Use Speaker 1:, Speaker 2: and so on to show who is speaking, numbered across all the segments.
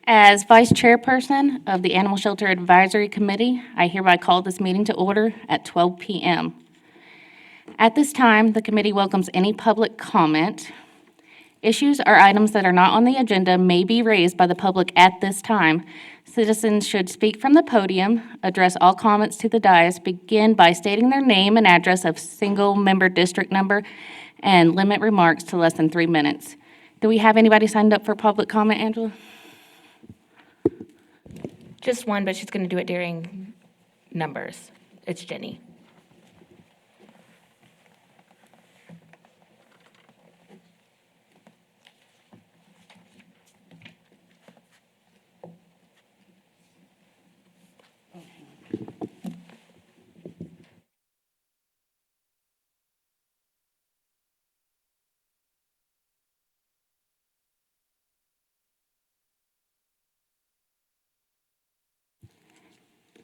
Speaker 1: As Vice Chairperson of the Animal Shelter Advisory Committee, I hereby call this meeting to order at 12 p.m. At this time, the committee welcomes any public comment. Issues or items that are not on the agenda may be raised by the public at this time. Citizens should speak from the podium, address all comments to the dais, begin by stating their name and address of single-member district number, and limit remarks to less than 3 minutes. Do we have anybody signed up for public comment, Angela?
Speaker 2: Just one, but she's going to do it during numbers. It's Jenny.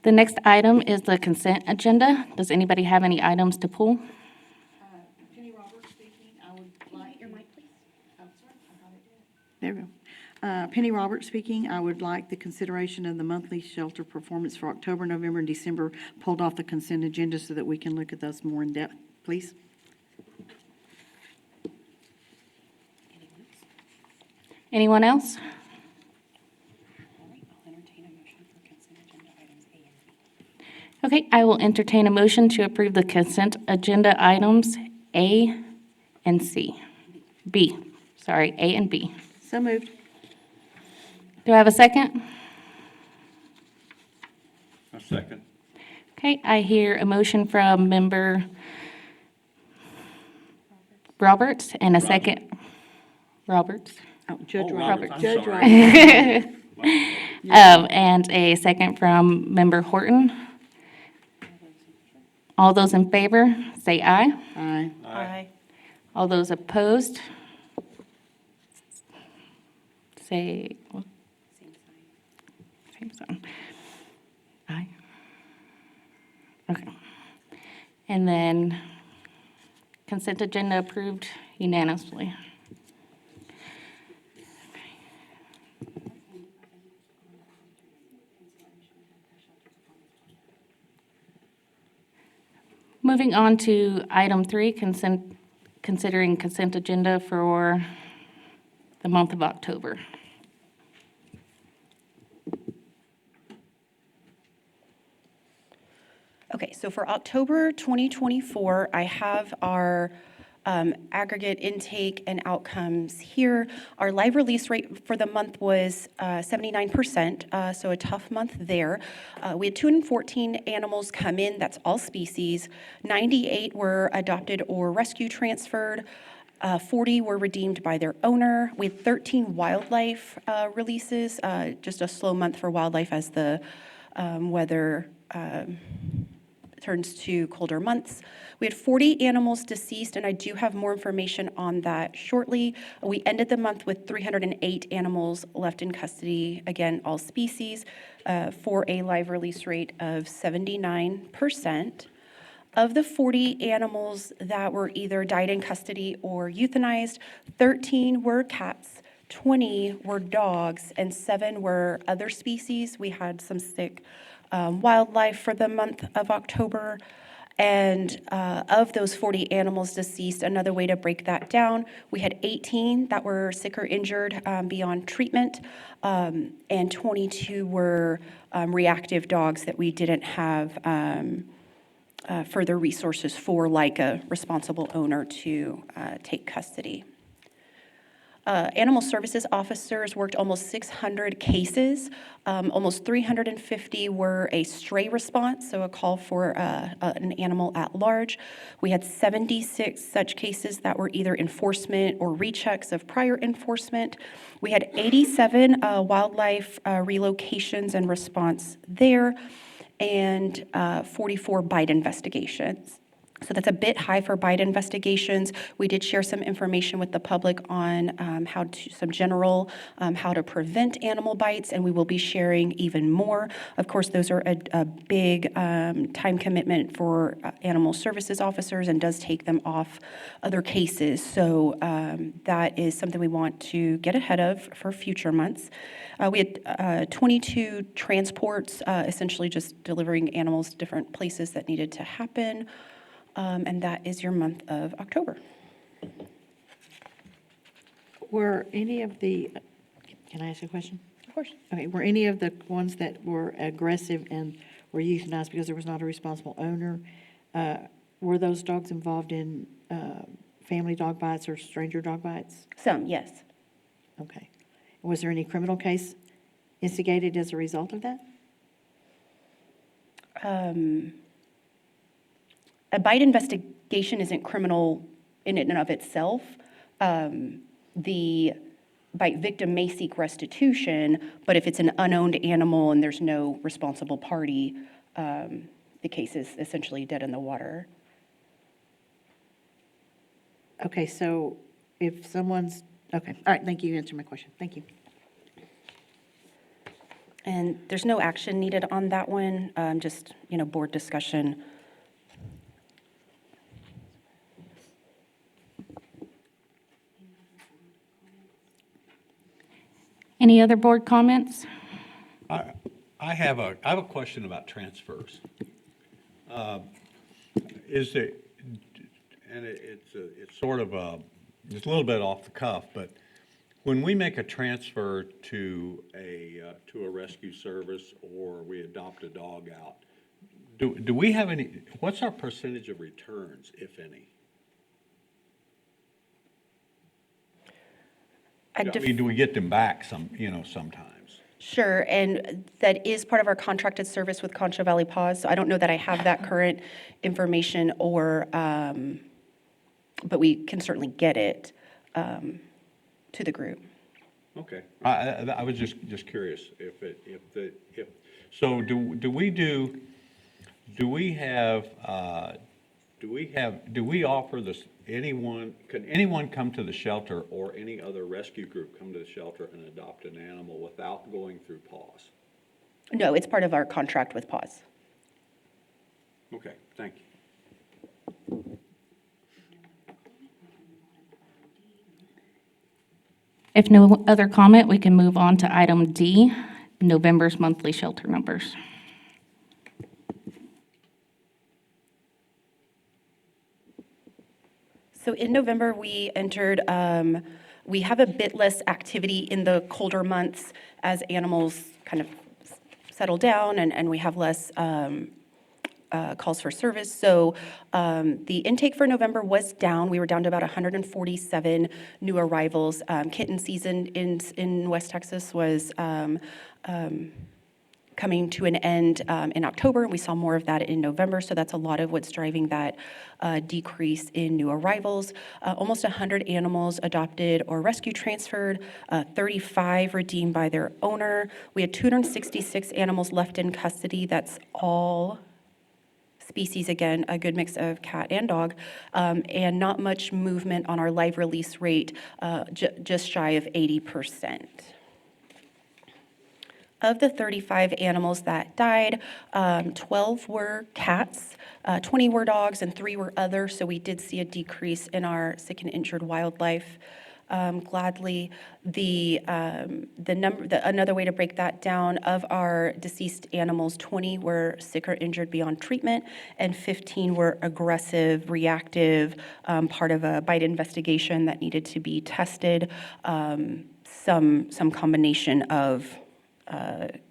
Speaker 1: The next item is the consent agenda. Does anybody have any items to pull?
Speaker 3: Penny Roberts speaking. I would like your mic, please. I'm sorry, I thought it did. There we go. Penny Roberts speaking. I would like the consideration of the monthly shelter performance for October, November, and December pulled off the consent agenda so that we can look at those more in depth, please.
Speaker 1: Anyone else? Okay, I will entertain a motion to approve the consent agenda items A and C. B, sorry, A and B.
Speaker 3: So moved.
Speaker 1: Do I have a second?
Speaker 4: A second.
Speaker 1: Okay, I hear a motion from member Roberts and a second. Roberts.
Speaker 3: Oh, Judge
Speaker 4: Oh,
Speaker 3: Roberts.
Speaker 4: I'm
Speaker 3: Judge
Speaker 4: sorry.
Speaker 3: Roberts.
Speaker 1: And a second from member Horton. All those in favor, say aye.
Speaker 3: Aye.
Speaker 2: Aye.
Speaker 1: All those opposed, say, well, same sign. Aye. Okay. And then consent agenda approved unanimously. Moving on to item 3, considering consent agenda for the month of October.
Speaker 5: Okay, so for October 2024, I have our aggregate intake and outcomes here. Our live release rate for the month was 79%, so a tough month there. We had 214 animals come in, that's all species. 98 were adopted or rescue transferred. 40 were redeemed by their owner. We had 13 wildlife releases, just a slow month for wildlife as the weather turns to colder months. We had 40 animals deceased, and I do have more information on that shortly. We ended the month with 308 animals left in custody, again, all species, for a live release rate of 79%. Of the 40 animals that were either died in custody or euthanized, 13 were cats, 20 were dogs, and 7 were other species. We had some sick wildlife for the month of October. And of those 40 animals deceased, another way to break that down, we had 18 that were sick or injured beyond treatment, and 22 were reactive dogs that we didn't have further resources for, like a responsible owner to take custody. Animal services officers worked almost 600 cases. Almost 350 were a stray response, so a call for an animal at large. We had 76 such cases that were either enforcement or rechecks of prior enforcement. We had 87 wildlife relocations and response there, and 44 bite investigations. So that's a bit high for bite investigations. We did share some information with the public on some general how to prevent animal bites, and we will be sharing even more. Of course, those are a big time commitment for animal services officers and does take them off other cases. So that is something we want to get ahead of for future months. We had 22 transports, essentially just delivering animals to different places that needed to happen. And that is your month of October.
Speaker 3: Were any of the, can I ask you a question?
Speaker 5: Of course.
Speaker 3: Okay, were any of the ones that were aggressive and were euthanized because there was not a responsible owner, were those dogs involved in family dog bites or stranger dog bites?
Speaker 5: Some, yes.
Speaker 3: Okay. Was there any criminal case instigated as a result of that?
Speaker 5: A bite investigation isn't criminal in and of itself. The bite victim may seek restitution, but if it's an unowned animal and there's no responsible party, the case is essentially dead in the water.
Speaker 3: Okay, so if someone's, okay, all right, thank you, you answered my question, thank you.
Speaker 5: And there's no action needed on that one, just, board discussion.
Speaker 1: Any other board comments?
Speaker 4: I have a question about transfers. Is there, and it's sort of it's a little bit off the cuff, but when we make a transfer to a rescue service or we adopt a dog out, do we have any, what's our percentage of returns, if any? I mean, do we get them back sometimes?
Speaker 5: Sure, and that is part of our contracted service with Concho Valley Paws, so I don't know that I have that current information or, but we can certainly get it to the group.
Speaker 4: Okay, I was just curious so do we offer this, can anyone come to the shelter or any other rescue group come to the shelter and adopt an animal without going through PAWS?
Speaker 5: No, it's part of our contract with Paws.
Speaker 4: Okay, thank you.
Speaker 1: If no other comment, we can move on to item D, November's monthly shelter numbers.
Speaker 5: So in November, we we have a bit less activity in the colder months as animals kind of settle down and we have less calls for service. So the intake for November was down. We were down to about 147 new arrivals. Kitten season in West Texas was coming to an end in October, and we saw more of that in November, so that's a lot of what's driving that decrease in new arrivals. Almost 100 animals adopted or rescue transferred, 35 redeemed by their owner. We had 266 animals left in custody. That's all species, again, a good mix of cat and dog, and not much movement on our live release rate, just shy of 80%. Of the 35 animals that died, 12 were cats, 20 were dogs, and 3 were other, so we did see a decrease in our sick and injured wildlife. Gladly, another way to break that down, of our deceased animals, 20 were sick or injured beyond treatment, and 15 were aggressive, reactive, part of a bite investigation that needed to be tested, some combination of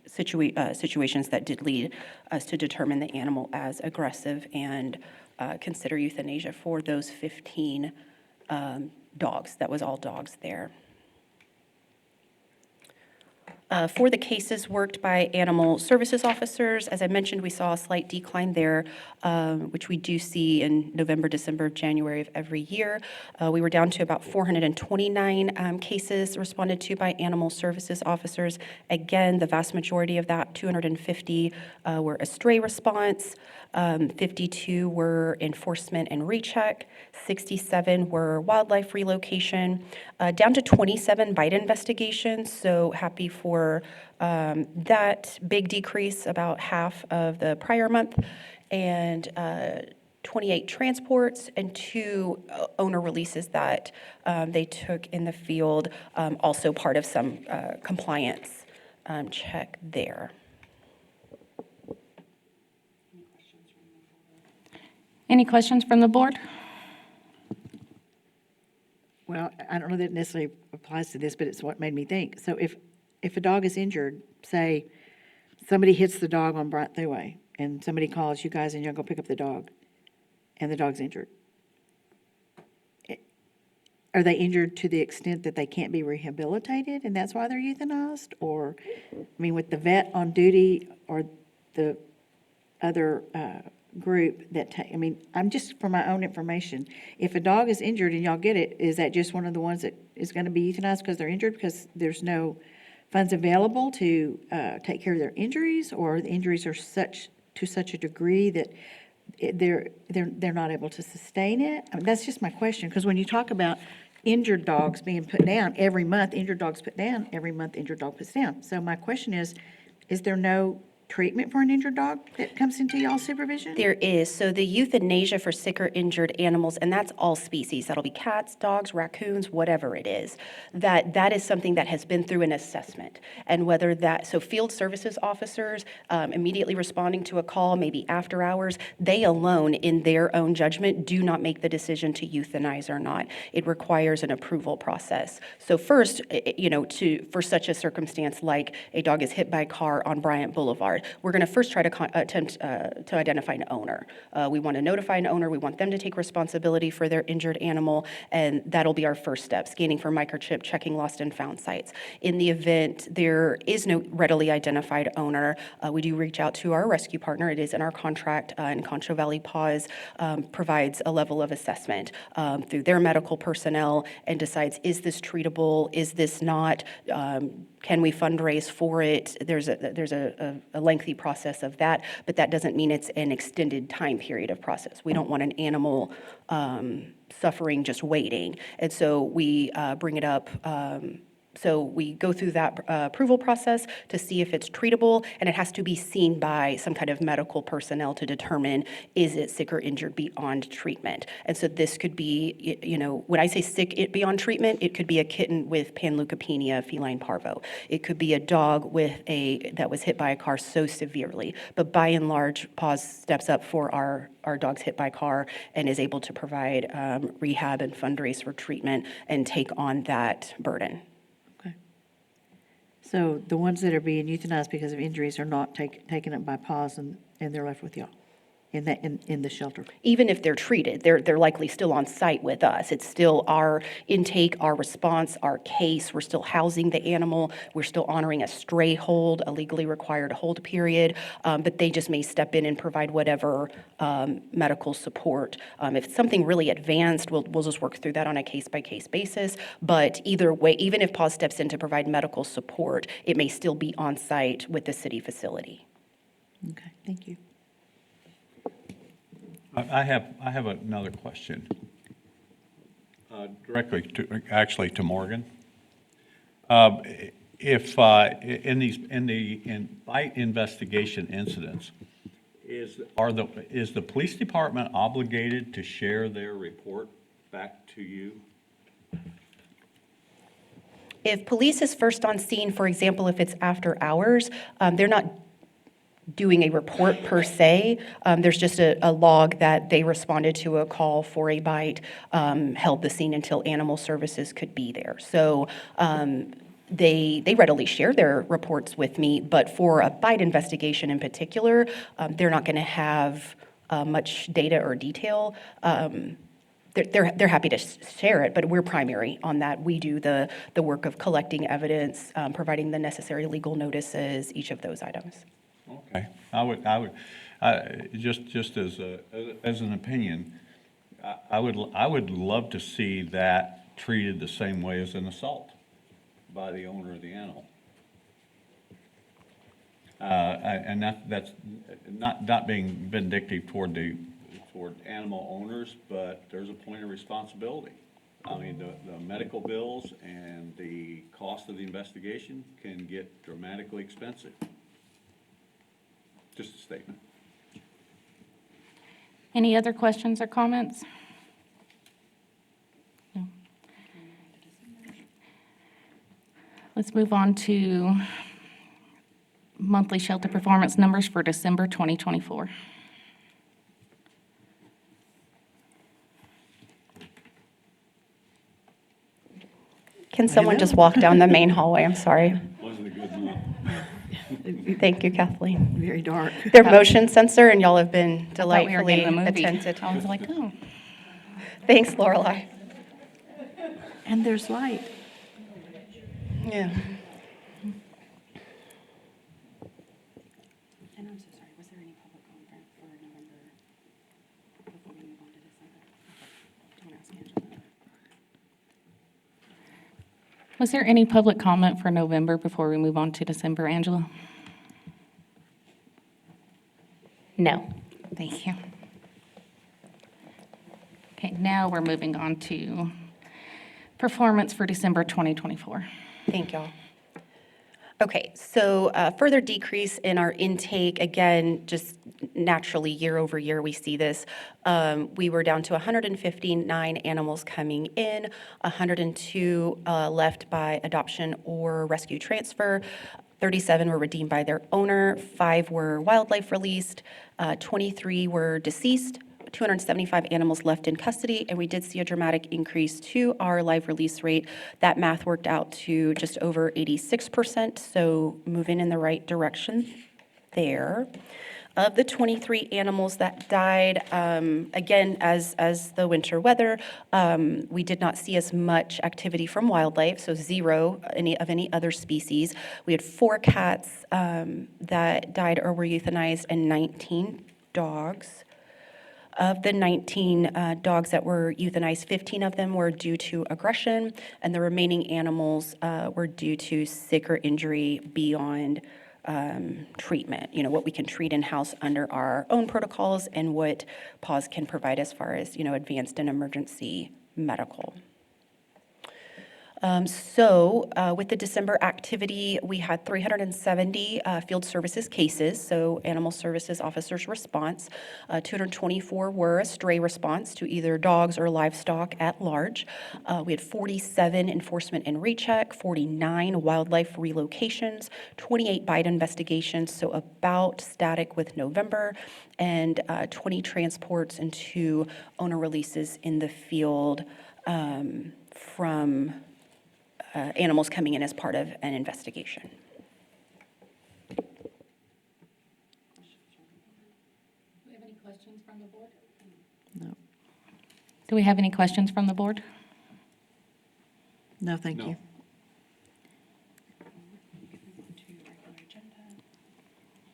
Speaker 5: situations that did lead us to determine the animal as aggressive and consider euthanasia for those 15 dogs. That was all dogs there. For the cases worked by animal services officers, as I mentioned, we saw a slight decline there, which we do see in November, December, January of every year. We were down to about 429 cases responded to by animal services officers. Again, the vast majority of that, 250, were a stray response. 52 were enforcement and recheck, 67 were wildlife relocation, down to 27 bite investigations, so happy for that big decrease, about half of the prior month, and 28 transports and 2 owner releases that they took in the field, also part of some compliance check there.
Speaker 1: Any questions from the board?
Speaker 3: Well, I don't know that it necessarily applies to this, but it's what made me think. So if a dog is injured, say somebody hits the dog on Bryant Thruway, and somebody calls you guys and you'll go pick up the dog, and the dog's injured. Are they injured to the extent that they can't be rehabilitated, and that's why they're euthanized? Or, I mean, with the vet on duty or the other group that, I mean, I'm just, for my own information, if a dog is injured and y'all get it, is that just one of the ones that is going to be euthanized because they're injured, because there's no funds available to take care of their injuries, or the injuries are to such a degree that they're not able to sustain it? I mean, that's just my question, because when you talk about injured dogs being put down every month, injured dogs put down every month, injured dog puts down. So my question is there no treatment for an injured dog that comes into y'all's supervision?
Speaker 5: There is. So the euthanasia for sick or injured animals, and that's all species. That'll be cats, dogs, raccoons, whatever it is. That is something that has been through an assessment. And whether that, so field services officers immediately responding to a call, maybe after hours, they alone, in their own judgment, do not make the decision to euthanize or not. It requires an approval process. So first, for such a circumstance like a dog is hit by a car on Bryant Boulevard, we're going to first try to attempt to identify an owner. We want to notify an owner. We want them to take responsibility for their injured animal, and that'll be our first step, scanning for microchip, checking lost and found sites. In the event there is no readily identified owner, we do reach out to our rescue partner. It is in our contract, and Concho Valley Paws provides a level of assessment through their medical personnel and decides, is this treatable, is this not, can we fundraise for it? There's a lengthy process of that, but that doesn't mean it's an extended time period of process. We don't want an animal suffering just waiting. And so we bring it up. So we go through that approval process to see if it's treatable, and it has to be seen by some kind of medical personnel to determine, is it sick or injured beyond treatment? And so this could be, when I say sick beyond treatment, it could be a kitten with panleukopenia, feline parvo. It could be a dog that was hit by a car so severely. But by and large, PAWS steps up for our dogs hit by car and is able to provide rehab and fundraise for treatment and take on that burden.
Speaker 3: So the ones that are being euthanized because of injuries are not taken up by PAWS, and they're left with y'all in the shelter?
Speaker 5: Even if they're treated, they're likely still on site with us. It's still our intake, our response, our case. We're still housing the animal. We're still honoring a stray hold, a legally required hold period, but they just may step in and provide whatever medical support. If it's something really advanced, we'll just work through that on a case-by-case basis. But either way, even if PAWS steps in to provide medical support, it may still be on site with the city facility.
Speaker 3: Okay, thank you.
Speaker 4: I have another question, directly to Morgan. If in bite investigation incidents, is the police department obligated to share their report back to you?
Speaker 5: If police is first on scene, for example, if it's after hours, they're not doing a report per se. There's just a log that they responded to a call for a bite, held the scene until animal services could be there. So they readily share their reports with me, but for a bite investigation in particular, they're not going to have much data or detail. they're happy to share it, but we're primary on that. We do the work of collecting evidence, providing the necessary legal notices, each of those items.
Speaker 4: Okay, just as an opinion, I would love to see that treated the same way as an assault by the owner of the animal. And that's not being vindictive toward animal owners, but there's a point of responsibility. I mean, the medical bills and the cost of the investigation can get dramatically expensive. Just a statement.
Speaker 1: Any other questions or comments? No. Let's move on to monthly shelter performance numbers for December 2024.
Speaker 5: Can someone just walk down the main hallway? I'm sorry.
Speaker 4: Wasn't a good month.
Speaker 5: Thank you, Kathleen.
Speaker 3: Very dark.
Speaker 5: Their motion sensor, and y'all have been
Speaker 1: I thought we were
Speaker 5: delightfully
Speaker 1: getting a movie.
Speaker 5: attentive.
Speaker 1: I was like, oh.
Speaker 5: Thanks, Lorelei.
Speaker 3: And there's light.
Speaker 5: Yeah.
Speaker 6: And I'm so sorry, was there any public comment for November before we move on to December? Do you want to ask Angela?
Speaker 1: Was there any public comment for November before we move on to December, Angela?
Speaker 2: No.
Speaker 1: Thank you. Okay, now we're moving on to performance for December 2024.
Speaker 5: Thank y'all. Okay, so further decrease in our intake, again, just naturally year over year, we see this. We were down to 159 animals coming in, 102 left by adoption or rescue transfer, 37 were redeemed by their owner, 5 were wildlife released, 23 were deceased, 275 animals left in custody, and we did see a dramatic increase to our live release rate. That math worked out to just over 86%, so moving in the right direction there. Of the 23 animals that died, again, as the winter weather, we did not see as much activity from wildlife, so zero of any other species. We had 4 cats that died or were euthanized and 19 dogs. Of the 19 dogs that were euthanized, 15 of them were due to aggression, and the remaining animals were due to sick or injury beyond treatment. You know, what we can treat in-house under our own protocols and what PAWS can provide as far as, you know, advanced and emergency medical. With the December activity, we had 370 field services cases, so animal services officers' response. 224 were a stray response to either dogs or livestock at large. We had 47 enforcement and recheck, 49 wildlife relocations, 28 bite investigations, so about static with November, and 20 transports and 2 owner releases in the field from animals coming in as part of an investigation.
Speaker 1: Do we have any questions from the board?
Speaker 3: No,
Speaker 1: Do we have any questions from the board?
Speaker 3: no, thank you.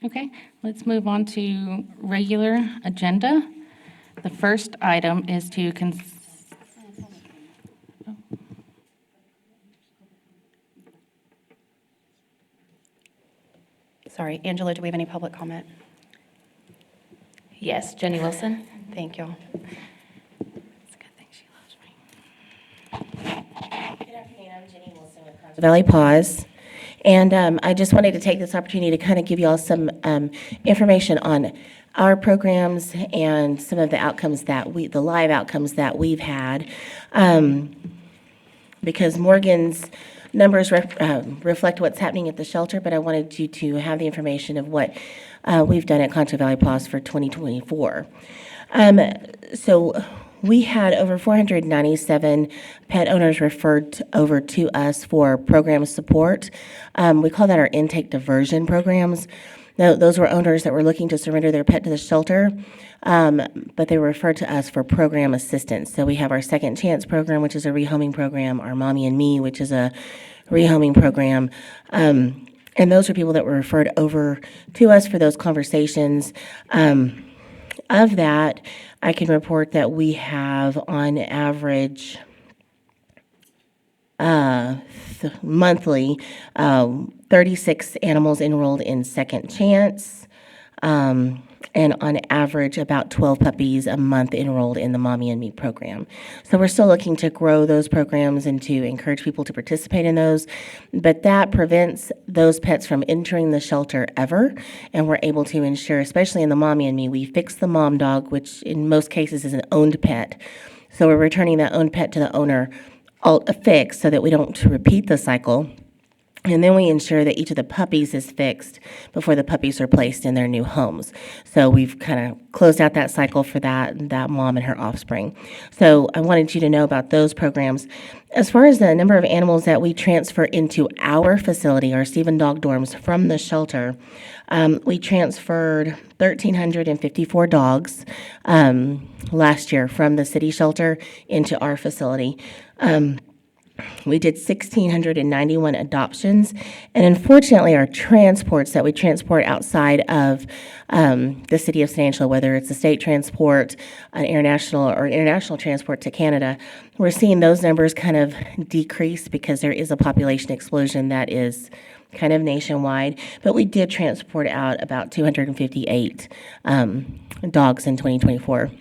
Speaker 1: Okay, let's move on to regular agenda. The first item is to
Speaker 5: Sorry, Angela, do we have any public comment?
Speaker 2: Yes, Jenny Wilson.
Speaker 5: Thank you.
Speaker 1: It's a good thing she loves me.
Speaker 7: Good afternoon, I'm Jenny Wilson with Concho Valley PAWS. And I just wanted to take this opportunity to kind of give you all some information on our programs and some of the outcomes the live outcomes that we've had. Because Morgan's numbers reflect what's happening at the shelter, but I wanted you to have the information of what we've done at Concho Valley PAWS for 2024. So we had over 497 pet owners referred over to us for program support. We call that our intake diversion programs. Those were owners that were looking to surrender their pet to the shelter, but they were referred to us for program assistance. So we have our Second Chance program, which is a rehoming program, our Mommy and Me, which is a rehoming program. And those are people that were referred over to us for those conversations. Of that, I can report that we have on average monthly 36 animals enrolled in Second Chance, and on average about 12 puppies a month enrolled in the Mommy and Me program. So we're still looking to grow those programs and to encourage people to participate in those, but that prevents those pets from entering the shelter ever, and we're able to ensure, especially in the Mommy and Me, we fix the mom dog, which in most cases is an owned pet. So we're returning that owned pet to the owner all fixed so that we don't repeat the cycle. And then we ensure that each of the puppies is fixed before the puppies are placed in their new homes. So we've kind of closed out that cycle for that mom and her offspring. So I wanted you to know about those programs. As far as the number of animals that we transfer into our facility, our Stephen Dog Dorms, from the shelter, we transferred 1,354 dogs last year from the city shelter into our facility. We did 1,691 adoptions, and unfortunately, our transports that we transport outside of the city of San Angelo, whether it's a state transport, an international transport to Canada, we're seeing those numbers kind of decrease because there is a population explosion that is kind of nationwide. But we did transport out about 258 dogs in 2024.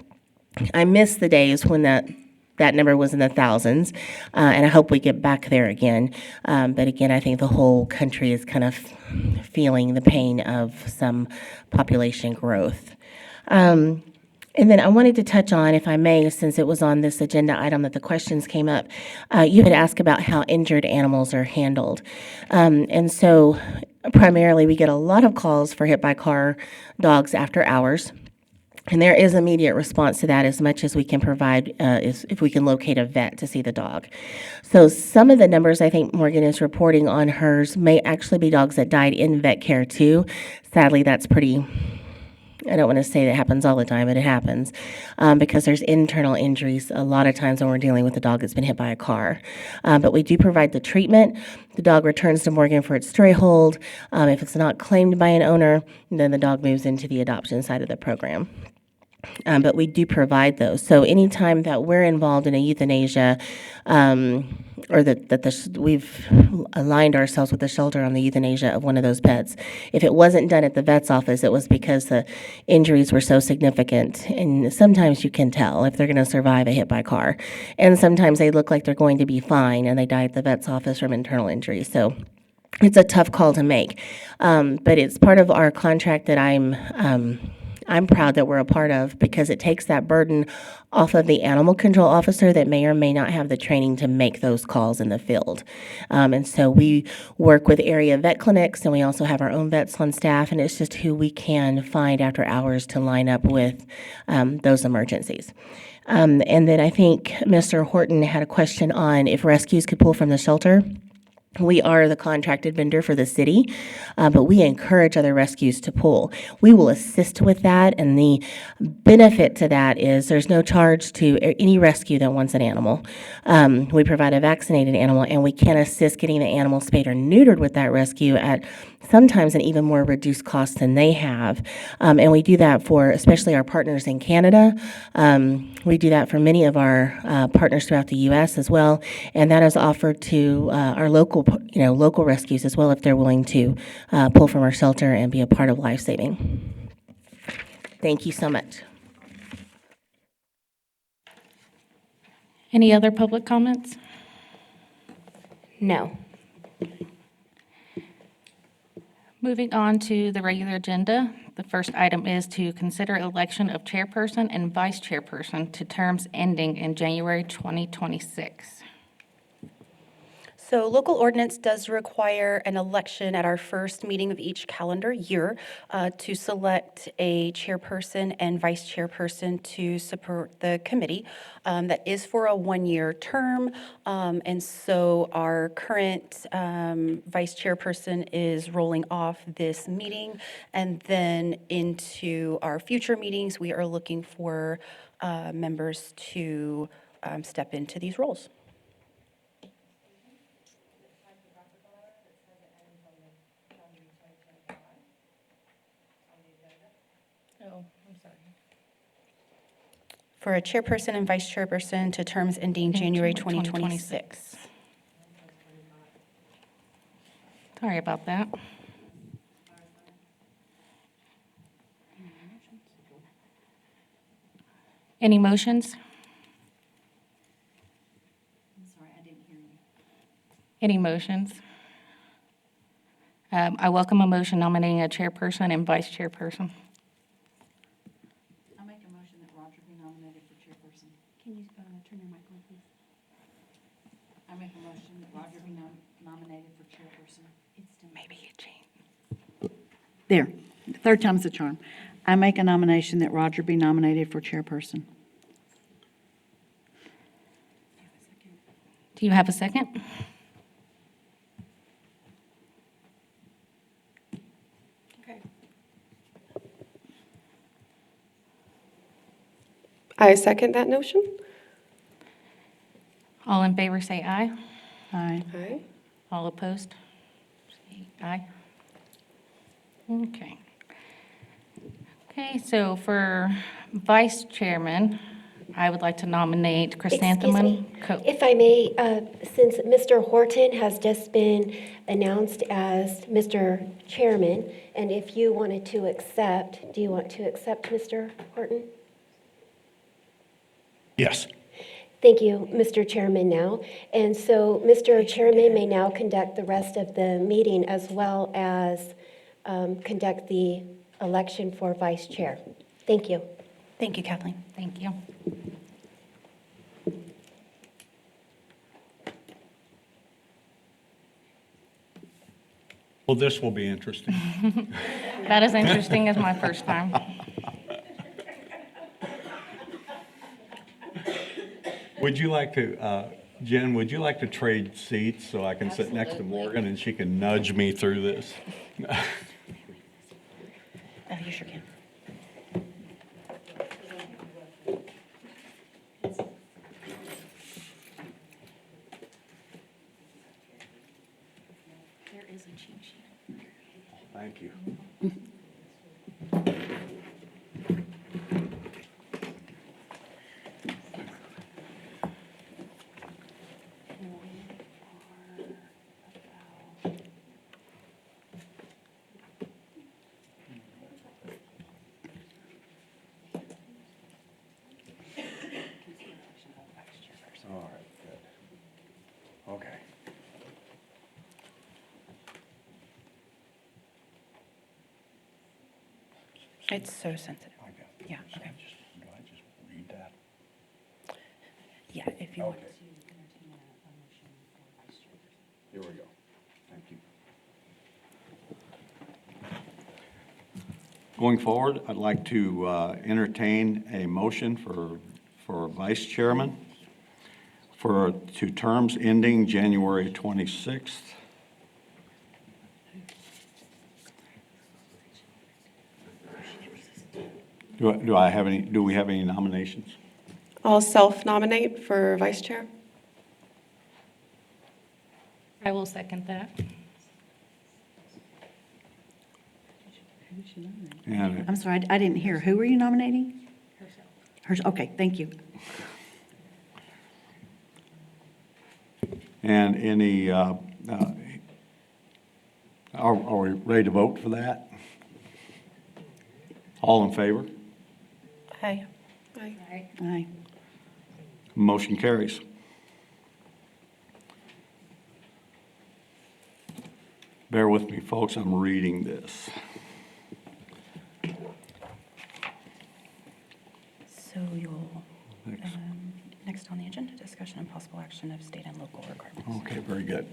Speaker 7: I miss the days when that number was in the thousands, and I hope we get back there again. But again, I think the whole country is kind of feeling the pain of some population growth. And then I wanted to touch on, if I may, since it was on this agenda item that the questions came up, you had asked about how injured animals are handled. And so primarily we get a lot of calls for hit by car dogs after hours. And there is immediate response to that as much as we can provide if we can locate a vet to see the dog. So some of the numbers I think Morgan is reporting on hers may actually be dogs that died in vet care too. Sadly, that's pretty, I don't want to say that happens all the time, but it happens because there's internal injuries a lot of times when we're dealing with a dog that's been hit by a car. But we do provide the treatment. The dog returns to Morgan for its stray hold. If it's not claimed by an owner, then the dog moves into the adoption side of the program. But we do provide those. So anytime that we're involved in a euthanasia, or we've aligned ourselves with the shelter on the euthanasia of one of those pets, if it wasn't done at the vet's office, it was because the injuries were so significant. And sometimes you can tell if they're going to survive a hit by car. And sometimes they look like they're going to be fine, and they die at the vet's office from internal injuries. So it's a tough call to make. But it's part of our contract that I'm proud that we're a part of, because it takes that burden off of the animal control officer that may or may not have the training to make those calls in the field. And so we work with area vet clinics, and we also have our own vets on staff, and it's just who we can find after hours to line up with those emergencies. And then I think Mr. Horton had a question on if rescues could pull from the shelter. We are the contracted vendor for the city, but we encourage other rescues to pull. We will assist with that, and the benefit to that is there's no charge to any rescue that wants an animal. We provide a vaccinated animal, and we can assist getting the animal spayed or neutered with that rescue at sometimes an even more reduced cost than they have. And we do that for especially our partners in Canada. We do that for many of our partners throughout the U.S. as well, and that is offered to our local rescues as well if they're willing to pull from our shelter and be a part of life saving. Thank you so much.
Speaker 1: Any other public comments?
Speaker 2: No.
Speaker 1: Moving on to the regular agenda, the first item is to consider election of chairperson and vice chairperson to terms ending in January 2026.
Speaker 5: So local ordinance does require an election at our first meeting of each calendar year to select a chairperson and vice chairperson to support the committee. That is for a one-year term. And so our current vice chairperson is rolling off this meeting. And then into our future meetings, we are looking for members to step into these roles.
Speaker 2: Oh, I'm sorry.
Speaker 5: For a chairperson and vice chairperson to terms ending January 2026.
Speaker 1: Sorry about that. Any motions?
Speaker 6: I'm sorry, I didn't hear you.
Speaker 1: Any motions? I welcome a motion nominating a chairperson and vice chairperson.
Speaker 6: I make a motion that Roger be nominated for chairperson. Can you turn your mic on, please? I make a motion that Roger be nominated for chairperson. It's still.
Speaker 1: Maybe you change.
Speaker 3: There, third time's the charm. I make a nomination that Roger be nominated for chairperson.
Speaker 1: Do you have a second?
Speaker 6: Okay.
Speaker 8: I second that notion.
Speaker 1: All in favor, say aye.
Speaker 3: Aye.
Speaker 8: Aye.
Speaker 1: All opposed? Say aye. Okay. Okay, so for vice chairman, I would like to nominate
Speaker 9: Excuse me.
Speaker 1: Chrysanthemum Coe.
Speaker 9: If I may, since Mr. Horton has just been announced as Mr. Chairman, and if you wanted to accept, do you want to accept, Mr. Horton?
Speaker 4: Yes.
Speaker 9: Thank you, Mr. Chairman, now. And so Mr. Chairman may now conduct the rest of the meeting as well as conduct the election for vice chair. Thank you.
Speaker 5: Thank you, Kathleen.
Speaker 1: Thank you.
Speaker 4: Well, this will be interesting.
Speaker 1: That is interesting as my first time.
Speaker 4: Would you like to, Jen, would you like to trade seats so I can sit next to Morgan and she can nudge me through this?
Speaker 5: Oh, you sure can.
Speaker 6: There is a cheat sheet.
Speaker 4: Thank you. All right, good. Okay.
Speaker 5: It's so sensitive.
Speaker 4: I got it.
Speaker 5: Yeah,
Speaker 4: So
Speaker 5: okay.
Speaker 4: do I just read that?
Speaker 5: Yeah, if you want.
Speaker 4: Okay. Here we go. Thank you. Going forward, I'd like to entertain a motion for vice chairman for two terms ending January 26th. Do we have any nominations?
Speaker 8: I'll self-nominate for vice chair.
Speaker 1: I will second that.
Speaker 4: And
Speaker 3: I'm sorry, I didn't hear. Who were you nominating? Herself. Okay, thank you.
Speaker 4: And any, are we ready to vote for that? All in favor?
Speaker 5: Aye.
Speaker 8: Aye.
Speaker 3: Aye.
Speaker 4: Motion carries. Bear with me, folks, I'm reading this.
Speaker 5: So you'll, next Next on the agenda, discussion and possible action of state and local requirements.
Speaker 4: Okay, very good.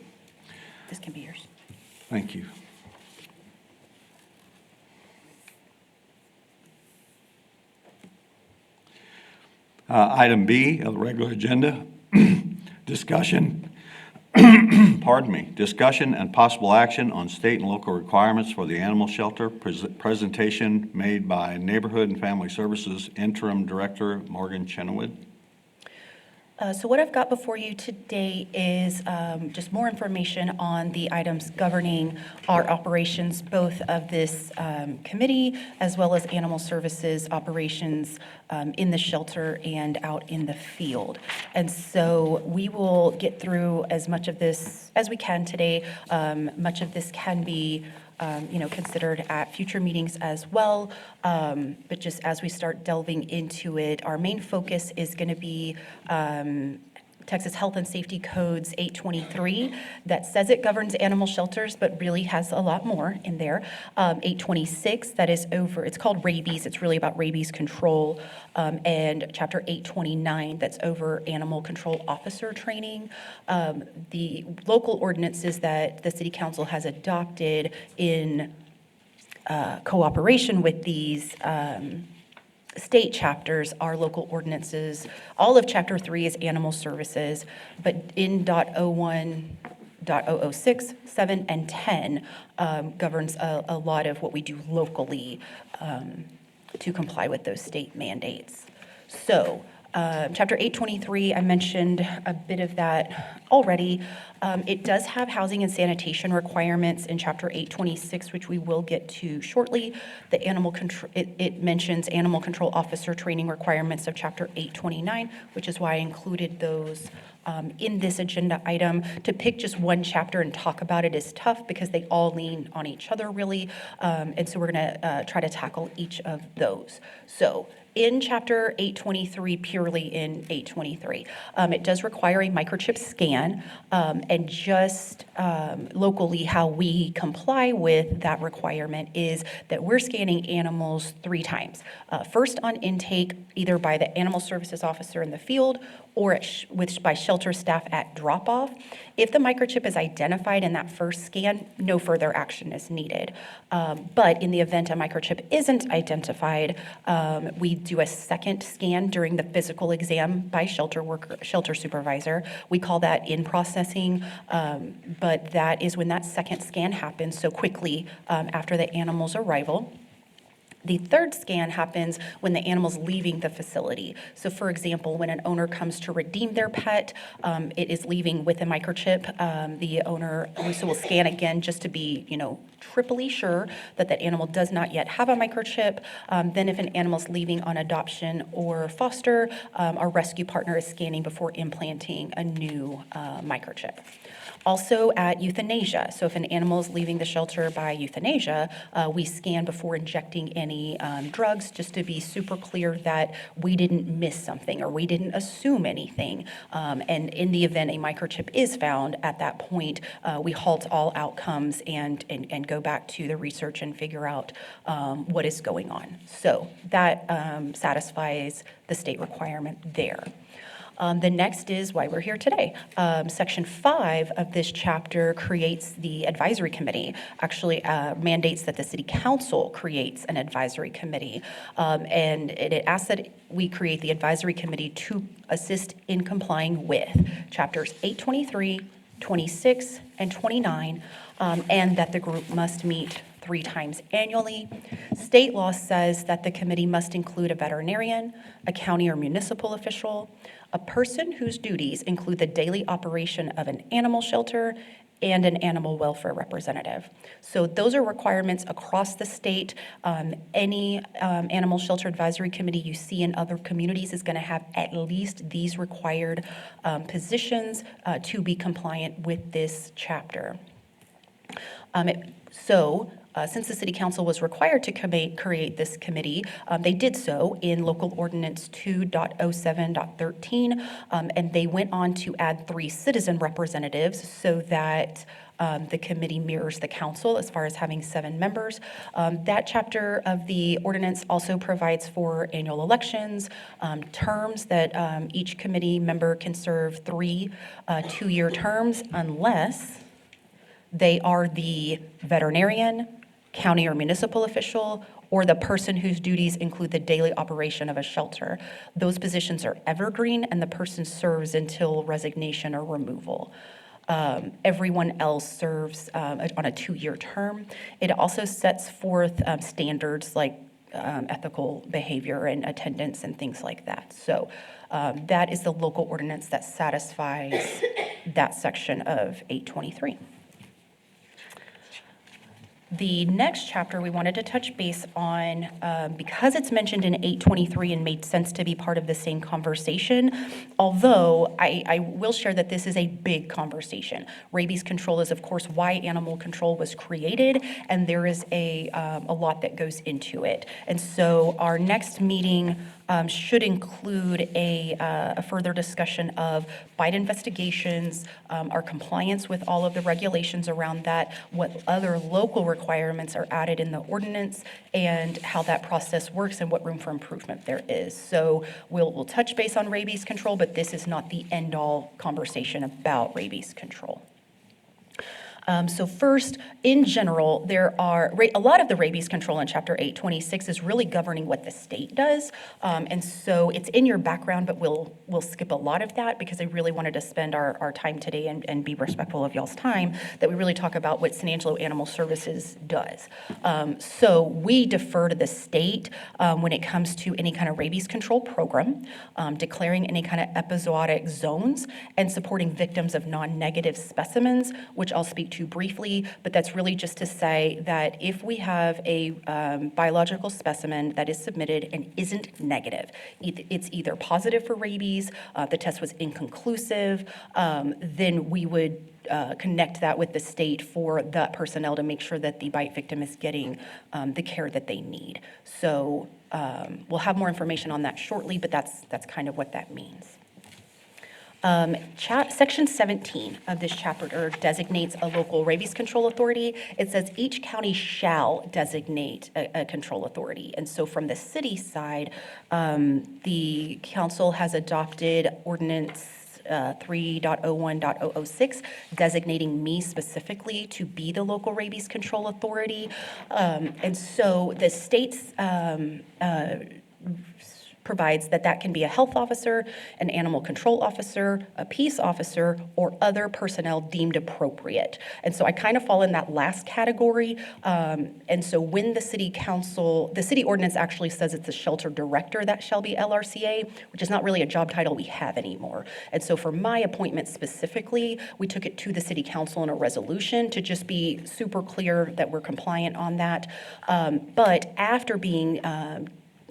Speaker 5: This can be yours.
Speaker 4: Thank you. Item B of the regular agenda, discussion, pardon me, discussion and possible action on state and local requirements for the animal shelter. Presentation made by Neighborhood and Family Services Interim Director Morgan Chenoweth.
Speaker 5: So what I've got before you today is just more information on the items governing our operations, both of this committee as well as animal services operations in the shelter and out in the field. And so we will get through as much of this as we can today. Much of this can be considered at future meetings as well. But just as we start delving into it, our main focus is going to be Texas Health and Safety Codes 823 that says it governs animal shelters, but really has a lot more in there. 826, that is over, it's called rabies, it's really about rabies control. And Chapter 829, that's over animal control officer training. The local ordinances that the City Council has adopted in cooperation with these state chapters are local ordinances. All of Chapter 3 is animal services, but in .01, .006, 7, and 10 governs a lot of what we do locally to comply with those state mandates. So, Chapter 823, I mentioned a bit of that already. It does have housing and sanitation requirements in Chapter 826, which we will get to shortly. The animal control, it mentions animal control officer training requirements of Chapter 829, which is why I included those in this agenda item. To pick just one chapter and talk about it is tough because they all lean on each other really. And so we're going to try to tackle each of those. So, in Chapter 823, purely in 823, it does require a microchip scan, and just locally how we comply with that requirement is that we're scanning animals 3 times. First on intake, either by the animal services officer in the field or by shelter staff at drop-off. If the microchip is identified in that first scan, no further action is needed. But in the event a microchip isn't identified, we do a second scan during the physical exam by shelter supervisor. We call that in processing, but that is when that second scan happens so quickly after the animal's arrival. The third scan happens when the animal's leaving the facility. So for example, when an owner comes to redeem their pet, it is leaving with a microchip. The owner also will scan again just to be, triply sure that that animal does not yet have a microchip. Then if an animal's leaving on adoption or foster, our rescue partner is scanning before implanting a new microchip. Also at euthanasia, so if an animal is leaving the shelter by euthanasia, we scan before injecting any drugs just to be super clear that we didn't miss something or we didn't assume anything. And in the event a microchip is found, at that point, we halt all outcomes and go back to the research and figure out what is going on. So that satisfies the state requirement there. The next is why we're here today. Section 5 of this chapter creates the advisory committee, actually mandates that the city council creates an advisory committee. And it asks that we create the advisory committee to assist in complying with chapters 823, 26, and 29, and that the group must meet 3 times annually. State law says that the committee must include a veterinarian, a county or municipal official, a person whose duties include the daily operation of an animal shelter, and an animal welfare representative. So those are requirements across the state. Any animal shelter advisory committee you see in other communities is going to have at least these required positions to be compliant with this chapter. Since the City Council was required to create this committee, they did so in Local Ordinance 2.07.13, and they went on to add 3 citizen representatives so that The committee mirrors the council as far as having 7 members. That chapter of the ordinance also provides for annual elections, terms that each committee member can serve 3 2-year terms unless they are the veterinarian, county or municipal official, or the person whose duties include the daily operation of a shelter. Those positions are evergreen, and the person serves until resignation or removal. Everyone else serves on a 2-year term. It also sets forth standards like ethical behavior and attendance and things like that. So that is the local ordinance that satisfies that section of 823. The next chapter we wanted to touch base on, because it's mentioned in 823 and made sense to be part of the same conversation, although I will share that this is a big conversation. Rabies control is, of course, why animal control was created, and there is a lot that goes into it. And so our next meeting should include a further discussion of bite investigations, our compliance with all of the regulations around that, what other local requirements are added in the ordinance, and how that process works and what room for improvement there is. So we'll touch base on rabies control, but this is not the end-all conversation about rabies control. So first, in general, there are a lot of the rabies control in Chapter 826 is really governing what the state does. And so it's in your background, but we'll skip a lot of that because I really wanted to spend our time today and be respectful of y'all's time, that we really talk about what San Angelo Animal Services does. So we defer to the state when it comes to any kind of rabies control program, declaring any kind of epizootic zones, and supporting victims of non-negative specimens, which I'll speak to briefly, but that's really just to say that if we have a biological specimen that is submitted and isn't negative, it's either positive for rabies, the test was inconclusive, then we would connect that with the state for that personnel to make sure that the bite victim is getting the care that they need. So we'll have more information on that shortly, but that's kind of what that means. Section 17 of this chapter designates a local rabies control authority. It says each county shall designate a control authority. And so from the city side, the council has adopted ordinance 3.01.006, designating me specifically to be the local rabies control authority. And so the state's provides that can be a health officer, an animal control officer, a peace officer, or other personnel deemed appropriate. And so I kind of fall in that last category. And so when the city ordinance actually says it's the shelter director that shall be LRCA, which is not really a job title we have anymore. And so for my appointment specifically, we took it to the city council in a resolution to just be super clear that we're compliant on that. But after being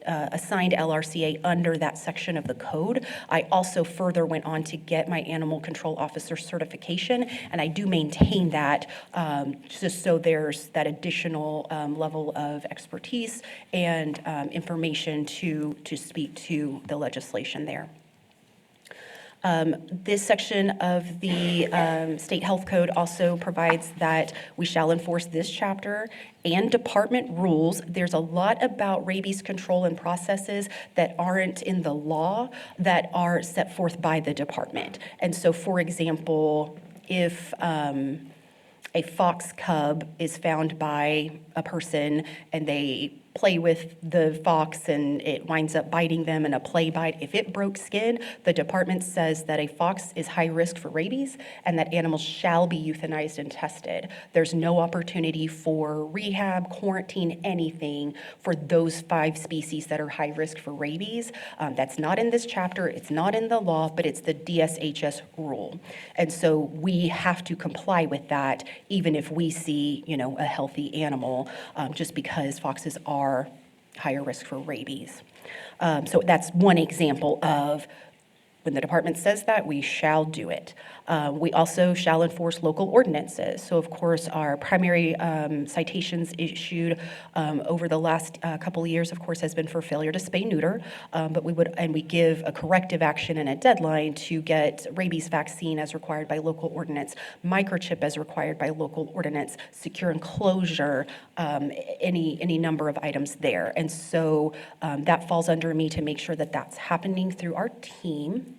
Speaker 5: assigned LRCA under that section of the code, I also further went on to get my animal control officer certification, and I do maintain that just so there's that additional level of expertise and information to speak to the legislation there. This section of the state health code also provides that we shall enforce this chapter and department rules. There's a lot about rabies control and processes that aren't in the law that are set forth by the department. And so, for example, if a fox cub is found by a person and they play with the fox and it winds up biting them in a play bite, if it broke skin, the department says that a fox is high risk for rabies and that animals shall be euthanized and tested. There's no opportunity for rehab, quarantine, anything for those 5 species that are high risk for rabies. That's not in this chapter, it's not in the law, but it's the DSHS rule. And so we have to comply with that even if we see, a healthy animal, just because foxes are higher risk for rabies. So that's one example of When the department says that, we shall do it. We also shall enforce local ordinances. So of course, our primary citations issued over the last couple of years, of course, has been for failure to spay neuter. But we give a corrective action and a deadline to get rabies vaccine as required by local ordinance, microchip as required by local ordinance, secure enclosure, any number of items there. And so that falls under me to make sure that that's happening through our team.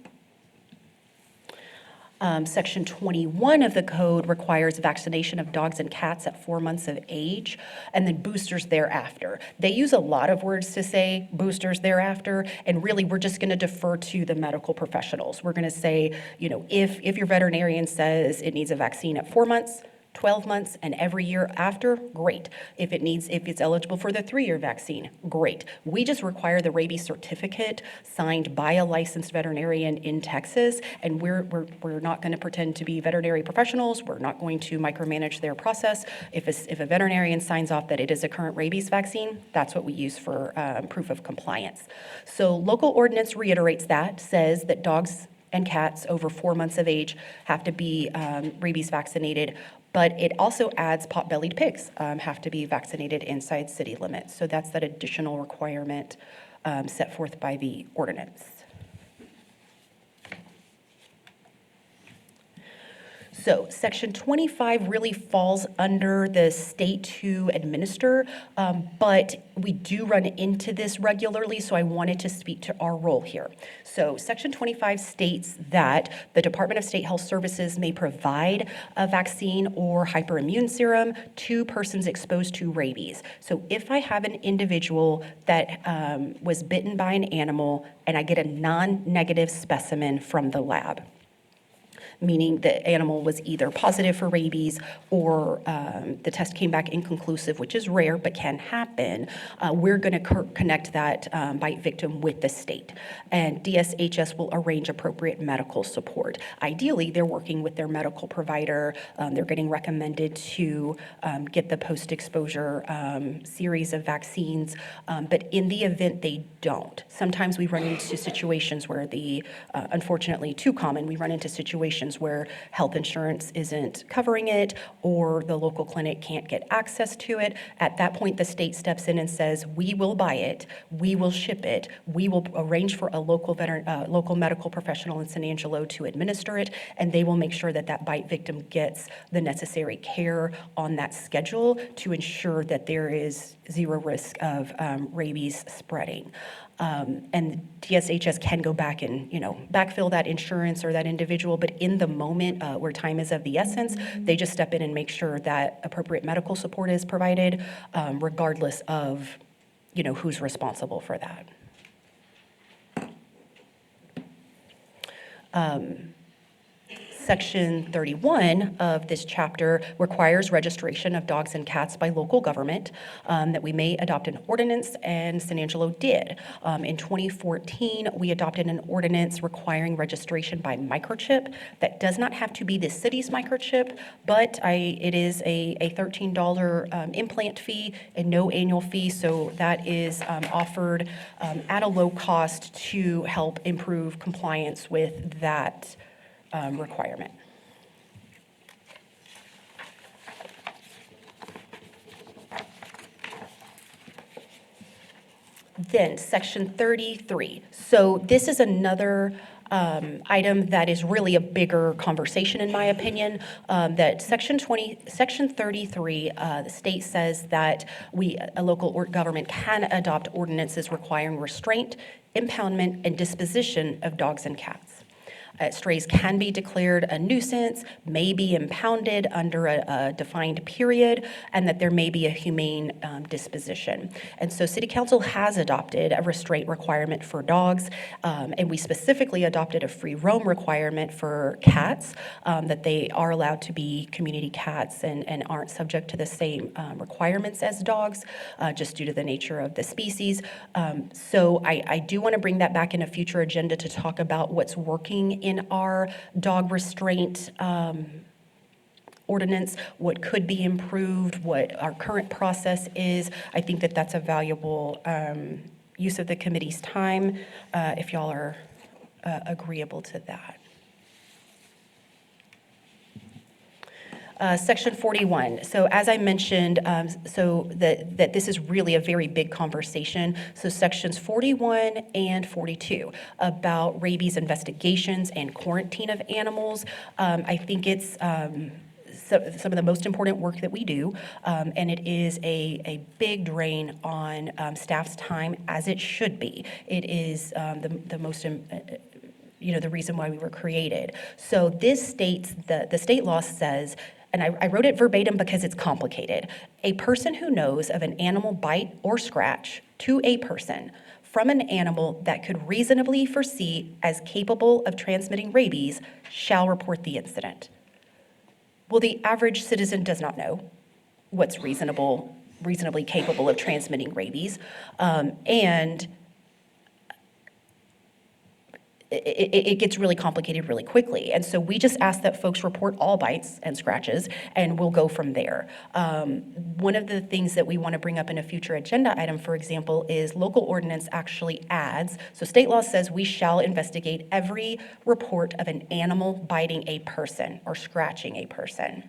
Speaker 5: Section 21 of the code requires vaccination of dogs and cats at 4 months of age, and then boosters thereafter. They use a lot of words to say boosters thereafter, and really, we're just going to defer to the medical professionals. We're going to say, if your veterinarian says it needs a vaccine at 4 months, 12 months, and every year after, great. If it's eligible for the 3-year vaccine, great. We just require the rabies certificate signed by a licensed veterinarian in Texas, and we're not going to pretend to be veterinary professionals. We're not going to micromanage their process. If a veterinarian signs off that it is a current rabies vaccine, that's what we use for proof of compliance. So local ordinance reiterates that, says that dogs and cats over 4 months of age have to be rabies vaccinated, but it also adds pot-bellied pigs have to be vaccinated inside city limits. So that's that additional requirement set forth by the ordinance. So section 25 really falls under the state to administer, but we do run into this regularly, so I wanted to speak to our role here. So section 25 states that the Department of State Health Services may provide a vaccine or hyperimmune serum to persons exposed to rabies. So if I have an individual that was bitten by an animal and I get a non-negative specimen from the lab, meaning the animal was either positive for rabies or the test came back inconclusive, which is rare but can happen, we're going to connect that bite victim with the state. And DSHS will arrange appropriate medical support. Ideally, they're working with their medical provider. They're getting recommended to get the post-exposure series of vaccines. But in the event they don't, sometimes we run into situations where unfortunately too common, we run into situations where health insurance isn't covering it or the local clinic can't get access to it. At that point, the state steps in and says, we will buy it, we will ship it, we will arrange for a local medical professional in San Angelo to administer it, and they will make sure that that bite victim gets the necessary care on that schedule to ensure that there is zero risk of rabies spreading. And DSHS can go back and, backfill that insurance or that individual, but in the moment where time is of the essence, they just step in and make sure that appropriate medical support is provided, regardless of, who's responsible for that. Section 31 of this chapter requires registration of dogs and cats by local government, that we may adopt an ordinance, and San Angelo did. In 2014, we adopted an ordinance requiring registration by microchip. That does not have to be the city's microchip, but it is a $13 implant fee and no annual fee, so that is offered at a low cost to help improve compliance with that requirement. Then section 33. So this is another item that is really a bigger conversation, in my opinion. That section 33, the state says that a local government can adopt ordinances requiring restraint, impoundment, and disposition of dogs and cats. Strays can be declared a nuisance, may be impounded under a defined period, and that there may be a humane disposition. And so City Council has adopted a restraint requirement for dogs, and we specifically adopted a free roam requirement for cats, that they are allowed to be community cats and aren't subject to the same requirements as dogs, just due to the nature of the species. So I do want to bring that back in a future agenda to talk about what's working in our dog restraint ordinance, what could be improved, what our current process is. I think that that's a valuable use of the committee's time, if y'all are agreeable to that. Section 41. So as I mentioned, so that this is really a very big conversation. So sections 41 and 42 about rabies investigations and quarantine of animals. I think it's some of the most important work that we do, and it is a big drain on staff's time, as it should be. It is the most the reason why we were created. So this states, the state law says, and I wrote it verbatim because it's complicated, a person who knows of an animal bite or scratch to a person from an animal that could reasonably foresee as capable of transmitting rabies shall report the incident. Well, the average citizen does not know what's reasonably capable of transmitting rabies, and it gets really complicated really quickly. And so we just ask that folks report all bites and scratches, and we'll go from there. One of the things that we want to bring up in a future agenda item, for example, is local ordinance actually adds, so state law says we shall investigate every report of an animal biting a person or scratching a person.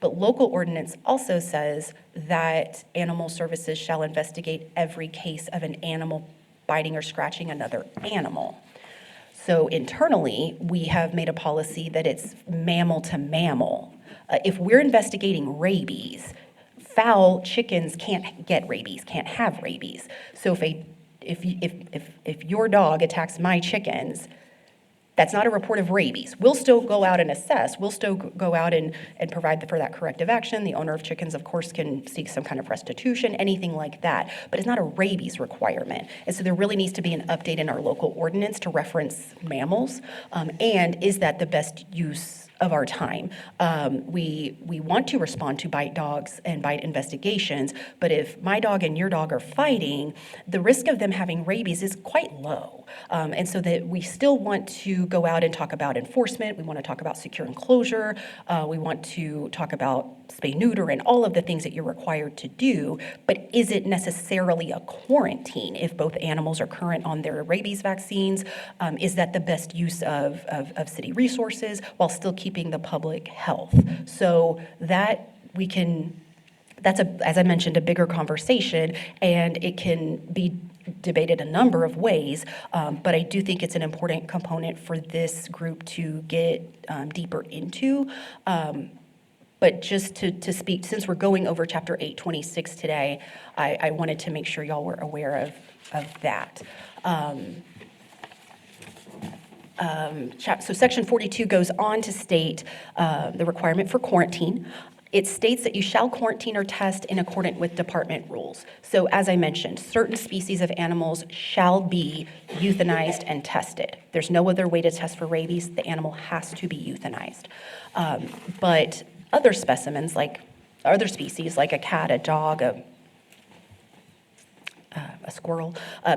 Speaker 5: But local ordinance also says that animal services shall investigate every case of an animal biting or scratching another animal. So internally, we have made a policy that it's mammal to mammal. If we're investigating rabies, fowl chickens can't get rabies, can't have rabies. So if your dog attacks my chickens, that's not a report of rabies. We'll still go out and assess. We'll still go out and provide for that corrective action. The owner of chickens, of course, can seek some kind of restitution, anything like that. But it's not a rabies requirement. And so there really needs to be an update in our local ordinance to reference mammals. And is that the best use of our time? We want to respond to bite dogs and bite investigations, but if my dog and your dog are fighting, the risk of them having rabies is quite low. And so that we still want to go out and talk about enforcement. We want to talk about secure enclosure. We want to talk about spay neuter and all of the things that you're required to do. But is it necessarily a quarantine if both animals are current on their rabies vaccines? Is that the best use of city resources while still keeping the public health? So that we can, that's as I mentioned, a bigger conversation, and it can be debated a number of ways, but I do think it's an important component for this group to get deeper into. But just to speak, since we're going over Chapter 826 today, I wanted to make sure y'all were aware of that. So Section 42 goes on to state the requirement for quarantine. It states that you shall quarantine or test in accordance with department rules. So as I mentioned, certain species of animals shall be euthanized and tested. There's no other way to test for rabies. The animal has to be euthanized. But other specimens, like other species, like a cat, a dog, a squirrel,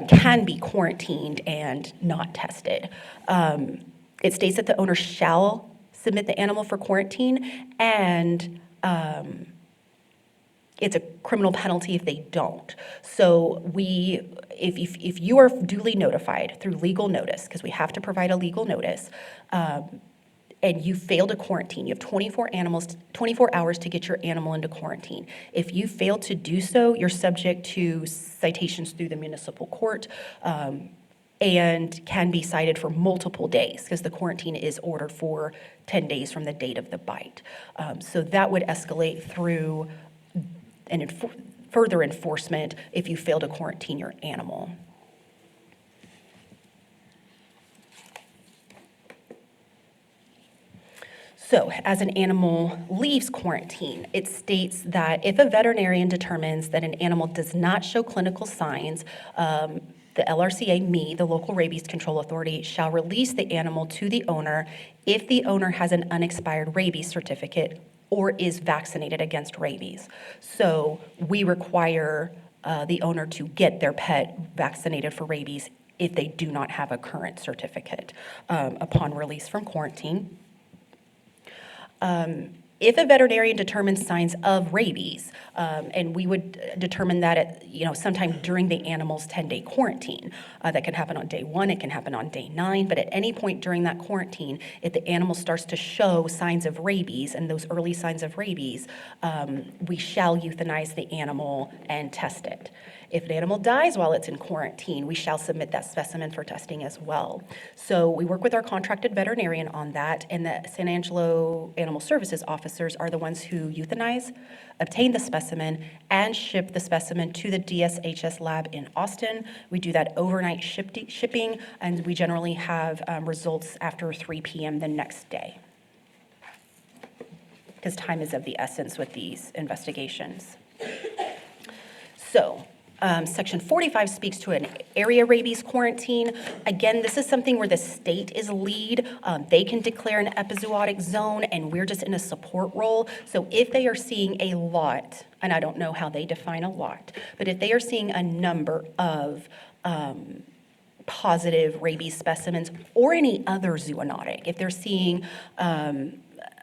Speaker 5: can be quarantined and not tested. It states that the owner shall submit the animal for quarantine, and it's a criminal penalty if they don't. So if you are duly notified through legal notice, because we have to provide a legal notice, and you fail to quarantine, you have 24 hours to get your animal into quarantine. If you fail to do so, you're subject to citations through the municipal court, and can be cited for multiple days because the quarantine is ordered for 10 days from the date of the bite. So that would escalate through further enforcement if you fail to quarantine your animal. So as an animal leaves quarantine, it states that if a veterinarian determines that an animal does not show clinical signs, the LRCA, me, the local rabies control authority, shall release the animal to the owner if the owner has an unexpired rabies certificate or is vaccinated against rabies. So we require the owner to get their pet vaccinated for rabies if they do not have a current certificate upon release from quarantine. If a veterinarian determines signs of rabies, and we would determine that at, sometime during the animal's 10-day quarantine, that can happen on day 1, it can happen on day 9, but at any point during that quarantine, if the animal starts to show signs of rabies and those early signs of rabies, we shall euthanize the animal and test it. If an animal dies while it's in quarantine, we shall submit that specimen for testing as well. So we work with our contracted veterinarian on that, and the San Angelo Animal Services officers are the ones who euthanize, obtain the specimen, and ship the specimen to the DSHS lab in Austin. We do that overnight shipping, and we generally have results after 3 p.m. the next day, because time is of the essence with these investigations. So, Section 45 speaks to an area rabies quarantine. Again, this is something where the state is lead. They can declare an epizootic zone, and we're just in a support role. So if they are seeing a lot, and I don't know how they define a lot, but if they are seeing a number of positive rabies specimens or any other zoonotic, if they're seeing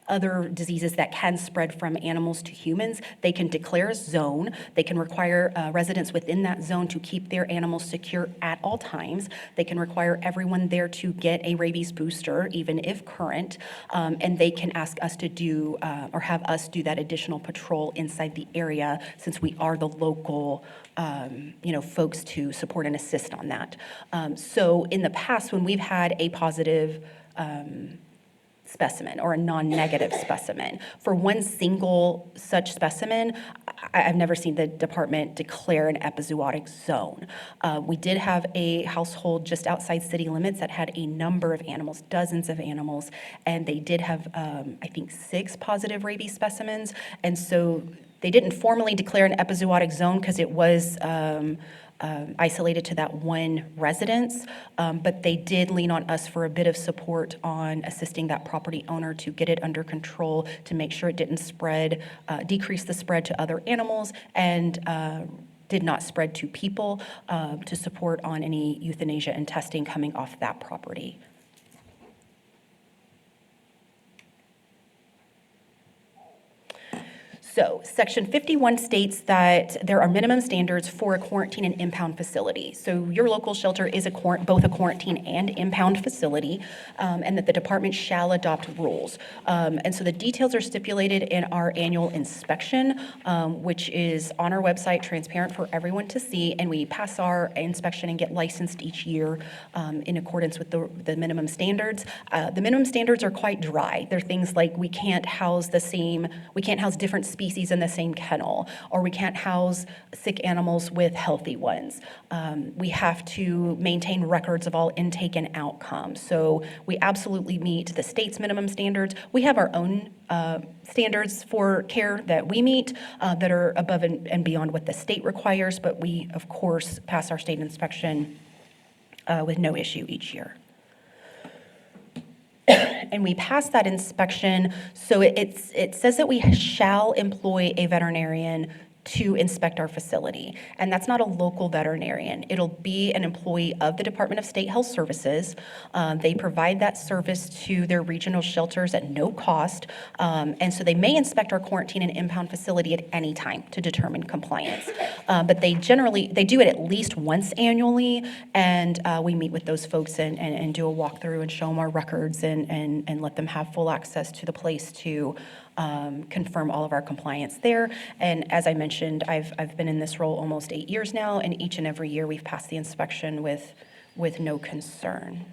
Speaker 5: other diseases that can spread from animals to humans, they can declare a zone. They can require residents within that zone to keep their animals secure at all times. They can require everyone there to get a rabies booster, even if current, and they can ask us to do or have us do that additional patrol inside the area, since we are the local folks to support and assist on that. So in the past, when we've had a positive specimen or a non-negative specimen, for one single such specimen, I've never seen the department declare an epizootic zone. We did have a household just outside city limits that had a number of animals, dozens of animals, and they did have, I think, 6 positive rabies specimens. And so they didn't formally declare an epizootic zone because it was isolated to that one residence, but they did lean on us for a bit of support on assisting that property owner to get it under control, to make sure it didn't spread, decrease the spread to other animals, and did not spread to people, to support on any euthanasia and testing coming off that property. So Section 51 states that there are minimum standards for a quarantine and impound facility. So your local shelter is both a quarantine and impound facility, and that the department shall adopt rules. And so the details are stipulated in our annual inspection, which is on our website, transparent for everyone to see, and we pass our inspection and get licensed each year in accordance with the minimum standards. The minimum standards are quite dry. They're things like we can't house different species in the same kennel, or we can't house sick animals with healthy ones. We have to maintain records of all intake and outcome. So we absolutely meet the state's minimum standards. We have our own standards for care that we meet that are above and beyond what the state requires, but we, of course, pass our state inspection with no issue each year. And we pass that inspection, so it says that we shall employ a veterinarian to inspect our facility. And that's not a local veterinarian. It'll be an employee of the Department of State Health Services. They provide that service to their regional shelters at no cost. And so they may inspect our quarantine and impound facility at any time to determine compliance. But they do it at least once annually. And we meet with those folks and do a walkthrough and show them our records and let them have full access to the place to confirm all of our compliance there. And as I mentioned, I've been in this role almost 8 years now, and each and every year we've passed the inspection with no concern.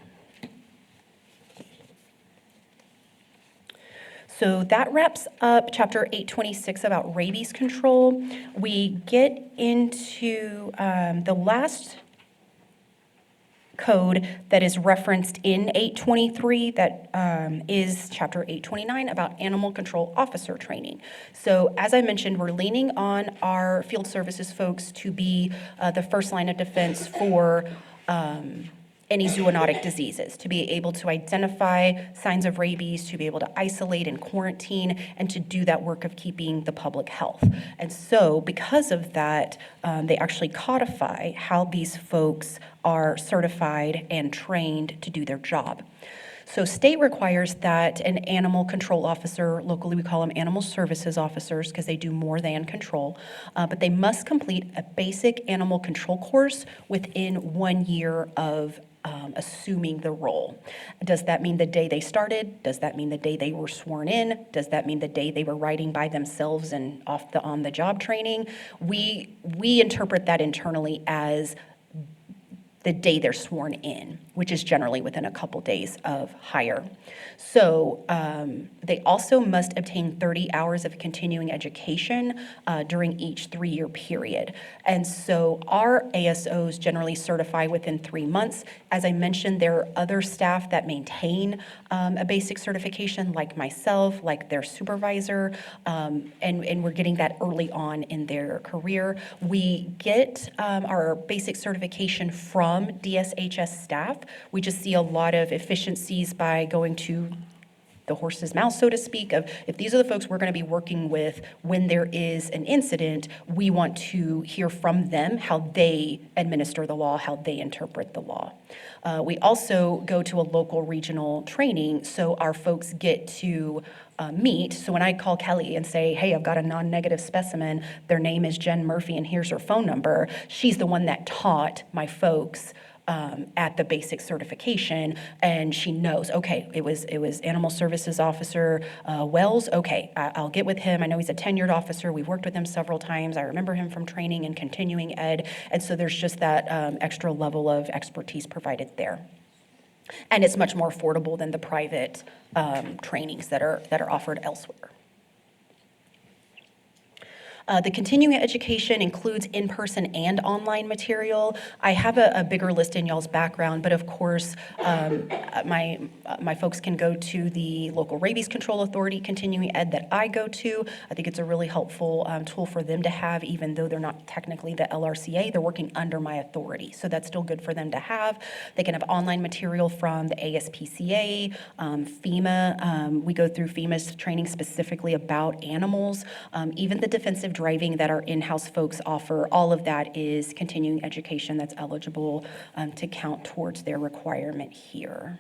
Speaker 5: So that wraps up Chapter 826 about rabies control. We get into the last code that is referenced in 823, that is Chapter 829 about animal control officer training. So as I mentioned, we're leaning on our field services folks to be the first line of defense for any zoonotic diseases, to be able to identify signs of rabies, to be able to isolate and quarantine, and to do that work of keeping the public health. And so because of that, they actually codify how these folks are certified and trained to do their job. So state requires that an animal control officer, locally we call them animal services officers because they do more than control, but they must complete a basic animal control course within 1 year of assuming the role. Does that mean the day they started? Does that mean the day they were sworn in? Does that mean the day they were riding by themselves and on the job training? We interpret that internally as the day they're sworn in, which is generally within a couple days of hire. So they also must obtain 30 hours of continuing education during each 3-year period. And so our ASOs generally certify within 3 months. As I mentioned, there are other staff that maintain a basic certification, like myself, like their supervisor, and we're getting that early on in their career. We get our basic certification from DSHS staff. We just see a lot of efficiencies by going to the horse's mouth, so to speak, of if these are the folks we're going to be working with when there is an incident, we want to hear from them how they administer the law, how they interpret the law. We also go to a local regional training, so our folks get to meet. So when I call Kelly and say, hey, I've got a non-negative specimen, their name is Jen Murphy and here's her phone number, she's the one that taught my folks at the basic certification, and she knows, okay, it was Animal Services Officer Wells, okay, I'll get with him. I know he's a tenured officer. We've worked with him several times. I remember him from training and continuing ed, and so there's just that extra level of expertise provided there. And it's much more affordable than the private trainings that are offered elsewhere. The continuing education includes in-person and online material. I have a bigger list in y'all's background, but of course, my folks can go to the local Rabies Control Authority continuing ed that I go to. I think it's a really helpful tool for them to have, even though they're not technically the LRCA, they're working under my authority. So that's still good for them to have. They can have online material from the ASPCA, FEMA. We go through FEMA's training specifically about animals. Even the defensive driving that our in-house folks offer, all of that is continuing education that's eligible to count towards their requirement here.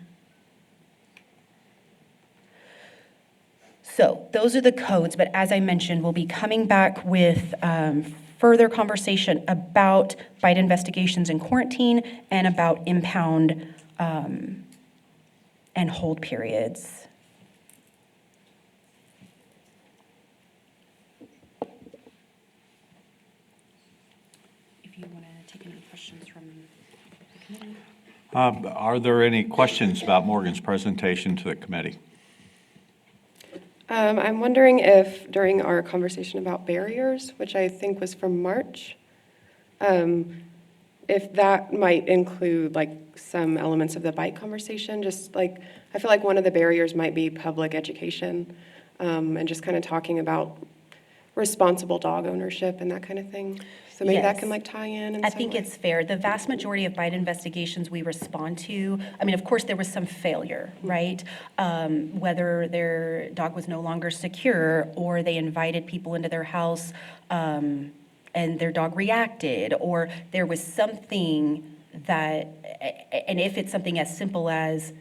Speaker 5: So those are the codes, but as I mentioned, we'll be coming back with further conversation about bite investigations in quarantine and about impound and hold periods. You want to take any questions from the committee?
Speaker 4: Are there any questions about Morgan's presentation to the committee?
Speaker 8: I'm wondering if during our conversation about barriers, which I think was from March, if that might include like some elements of the bite conversation, just like, I feel like one of the barriers might be public education, and just kind of talking about responsible dog ownership and that kind of thing. So maybe that
Speaker 5: Yes.
Speaker 8: can like tie in
Speaker 5: I
Speaker 8: some
Speaker 5: think
Speaker 8: way.
Speaker 5: it's fair. The vast majority of bite investigations we respond to, I mean, of course, there was some failure, right? Whether their dog was no longer secure or they invited people into their house and their dog reacted, or there was something that, and if it's something as simple as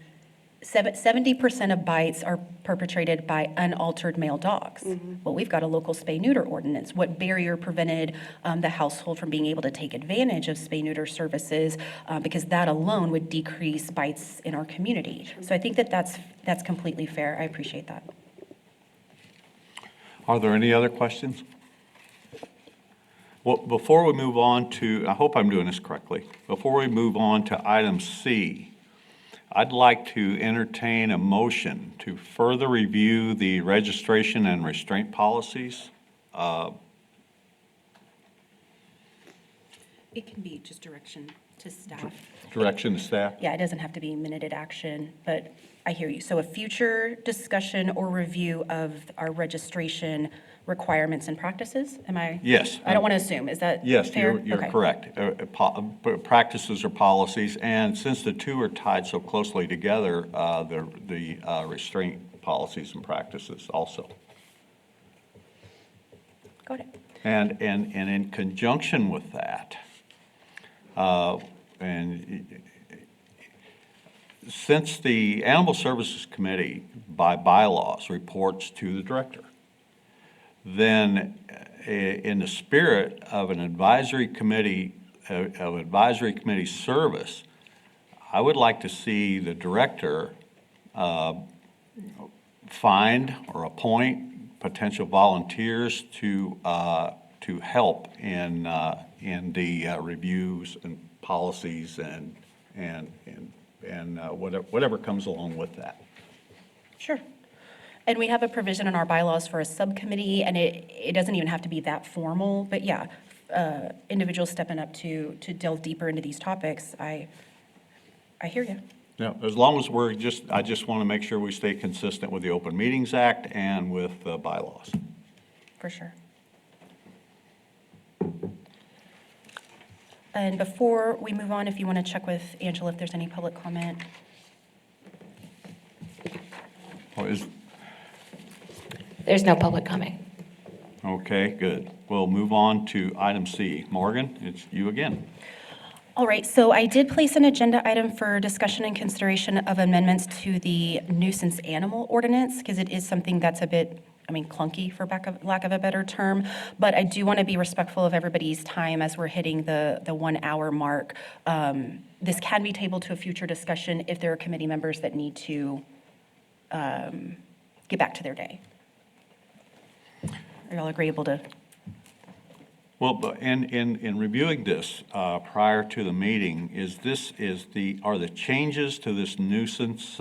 Speaker 5: 70% of bites are perpetrated by unaltered male dogs. Well, we've got a local spay-neuter ordinance. What barrier prevented the household from being able to take advantage of spay-neuter services? Because that alone would decrease bites in our community. So I think that that's completely fair. I appreciate that.
Speaker 4: Are there any other questions? Well, before we move on to, I hope I'm doing this correctly. Before we move on to item C, I'd like to entertain a motion to further review the registration and restraint policies.
Speaker 5: It can be just direction to staff.
Speaker 4: Direction to staff.
Speaker 5: Yeah, it doesn't have to be minuted action, but I hear you. So a future discussion or review of our registration requirements and practices? Am I?
Speaker 4: Yes.
Speaker 5: I don't want to assume. Is that
Speaker 4: Yes,
Speaker 5: fair?
Speaker 4: you're
Speaker 5: Okay.
Speaker 4: correct. Practices or policies, and since the two are tied so closely together, the restraint policies and practices also.
Speaker 5: Got it.
Speaker 4: And in conjunction with that, and since the Animal Services Committee by bylaws reports to the director, then in the spirit of an advisory committee, service, I would like to see the director find or appoint potential volunteers to help in the reviews and policies and whatever comes along with that.
Speaker 5: Sure. And we have a provision in our bylaws for a subcommittee, and it doesn't even have to be that formal, but yeah, individuals stepping up to delve deeper into these topics, I hear you.
Speaker 4: Yeah, as long as I just want to make sure we stay consistent with the Open Meetings Act and with the bylaws.
Speaker 5: For sure. And before we move on, if you want to check with Angela if there's any public comment.
Speaker 2: There's no public comment.
Speaker 4: Okay, good. We'll move on to item C. Morgan, it's you again.
Speaker 5: All right, so I did place an agenda item for discussion and consideration of amendments to the nuisance animal ordinance, because it is something that's a bit, clunky for lack of a better term, but I do want to be respectful of everybody's time as we're hitting the 1 hour mark. This can be tabled to a future discussion if there are committee members that need to get back to their day. Are y'all agreeable to?
Speaker 4: Well, but in reviewing this prior to the meeting, are the changes to this nuisance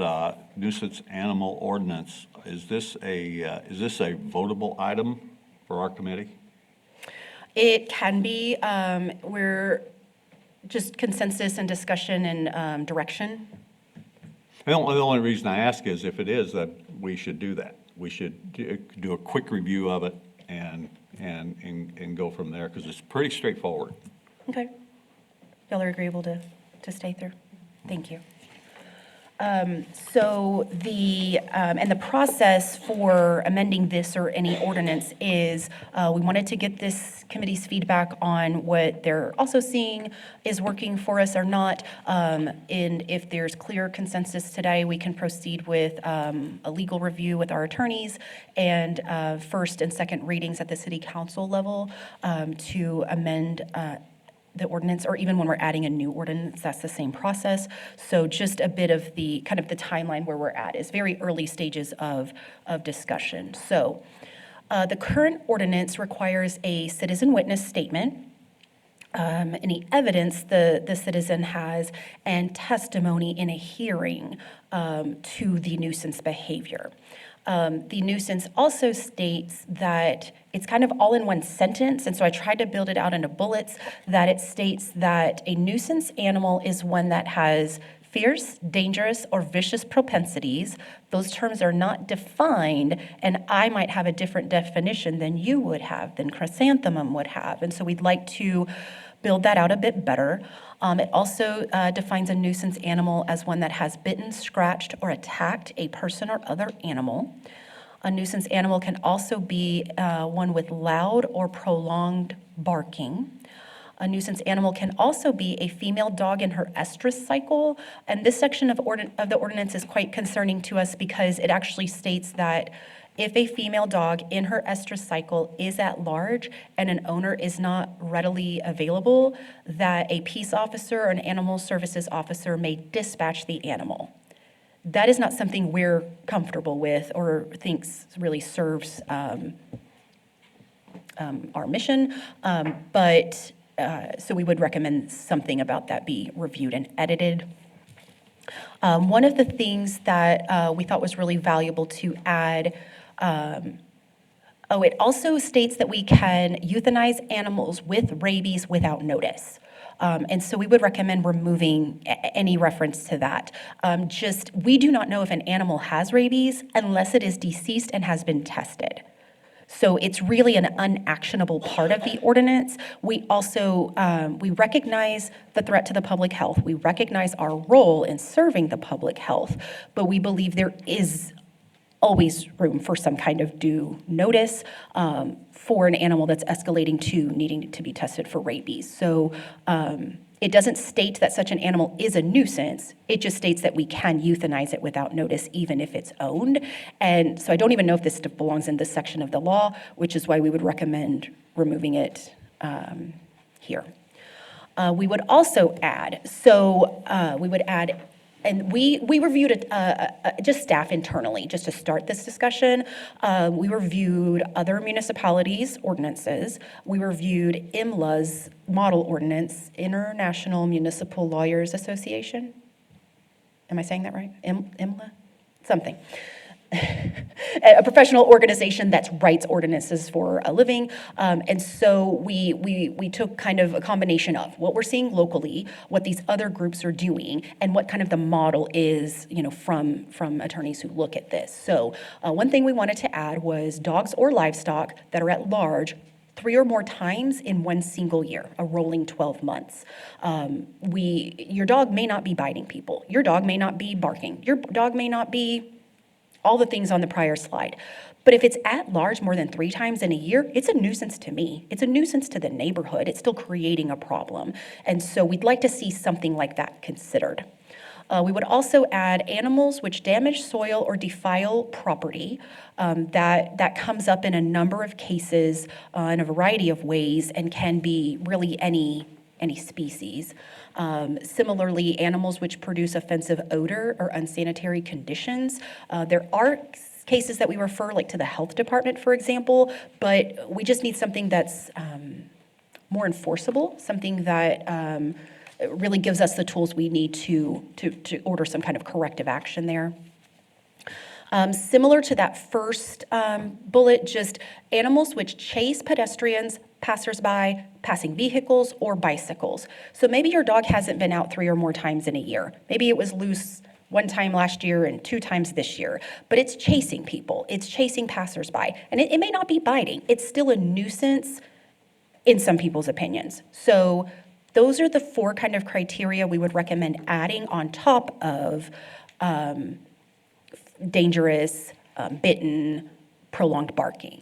Speaker 4: animal ordinance, is this a votable item for our committee?
Speaker 5: It can be. We're just consensus and discussion and direction.
Speaker 4: The only reason I ask is if it is, that we should do that. We should do a quick review of it and go from there, because it's pretty straightforward.
Speaker 5: Okay. Y'all are agreeable to stay through? Thank you. So and the process for amending this or any ordinance is, we wanted to get this committee's feedback on what they're also seeing is working for us or not. And if there's clear consensus today, we can proceed with a legal review with our attorneys and first and second readings at the city council level to amend the ordinance, or even when we're adding a new ordinance, that's the same process. So just a bit of the kind of the timeline where we're at is very early stages of discussion. So the current ordinance requires a citizen witness statement, any evidence the citizen has, and testimony in a hearing to the nuisance behavior. The nuisance also states that it's kind of all in one sentence, and so I tried to build it out into bullets, that it states that a nuisance animal is one that has fierce, dangerous, or vicious propensities. Those terms are not defined, and I might have a different definition than you would have, than Chrysanthemum would have, and so we'd like to build that out a bit better. It also defines a nuisance animal as one that has bitten, scratched, or attacked a person or other animal. A nuisance animal can also be one with loud or prolonged barking. A nuisance animal can also be a female dog in her estrus cycle. And this section of the ordinance is quite concerning to us because it actually states that if a female dog in her estrus cycle is at large and an owner is not readily available, that a peace officer or an animal services officer may dispatch the animal. That is not something we're comfortable with or thinks really serves our mission, so we would recommend something about that be reviewed and edited. One of the things that we thought was really valuable to add, it also states that we can euthanize animals with rabies without notice. And so we would recommend removing any reference to that. We do not know if an animal has rabies unless it is deceased and has been tested. So it's really an unactionable part of the ordinance. We also, we recognize the threat to the public health. We recognize our role in serving the public health, but we believe there is always room for some kind of due notice for an animal that's escalating to needing to be tested for rabies. So It doesn't state that such an animal is a nuisance. It just states that we can euthanize it without notice, even if it's owned. And so I don't even know if this belongs in this section of the law, which is why we would recommend removing it here. We would also add, and we reviewed it, just staff internally, just to start this discussion. We reviewed other municipalities' ordinances. We reviewed IMLA's model ordinance, International Municipal Lawyers Association. Am I saying that right? IMLA? Something. A professional organization that writes ordinances for a living. And so we took kind of a combination of what we're seeing locally, what these other groups are doing, and what kind of the model is, from attorneys who look at this. So one thing we wanted to add was dogs or livestock that are at large 3 or more times in one single year, a rolling 12 months. Your dog may not be biting people. Your dog may not be barking. Your dog may not be all the things on the prior slide. But if it's at large more than 3 times in a year, it's a nuisance to me. It's a nuisance to the neighborhood. It's still creating a problem. And so we'd like to see something like that considered. We would also add animals which damage soil or defile property. That comes up in a number of cases in a variety of ways and can be really any species. Similarly, animals which produce offensive odor or unsanitary conditions. There are cases that we refer like to the health department, for example, but we just need something that's more enforceable, something that really gives us the tools we need to order some kind of corrective action there. Similar to that first bullet, just animals which chase pedestrians, passersby, passing vehicles, or bicycles. So maybe your dog hasn't been out 3 or more times in a year. Maybe it was loose 1 time last year and 2 times this year, but it's chasing people, it's chasing passersby, and it may not be biting. It's still a nuisance in some people's opinions. So those are the 4 kind of criteria we would recommend adding on top of dangerous, bitten, prolonged barking.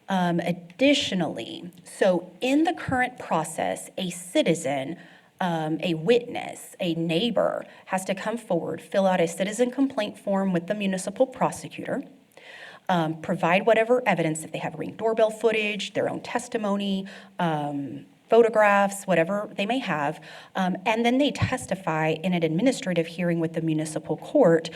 Speaker 5: Additionally, so in the current process, a citizen, a witness, a neighbor has to come forward, fill out a citizen complaint form with the municipal prosecutor, provide whatever evidence, if they have Ring doorbell footage, their own testimony, photographs, whatever they may have, and then they testify in an administrative hearing with the municipal court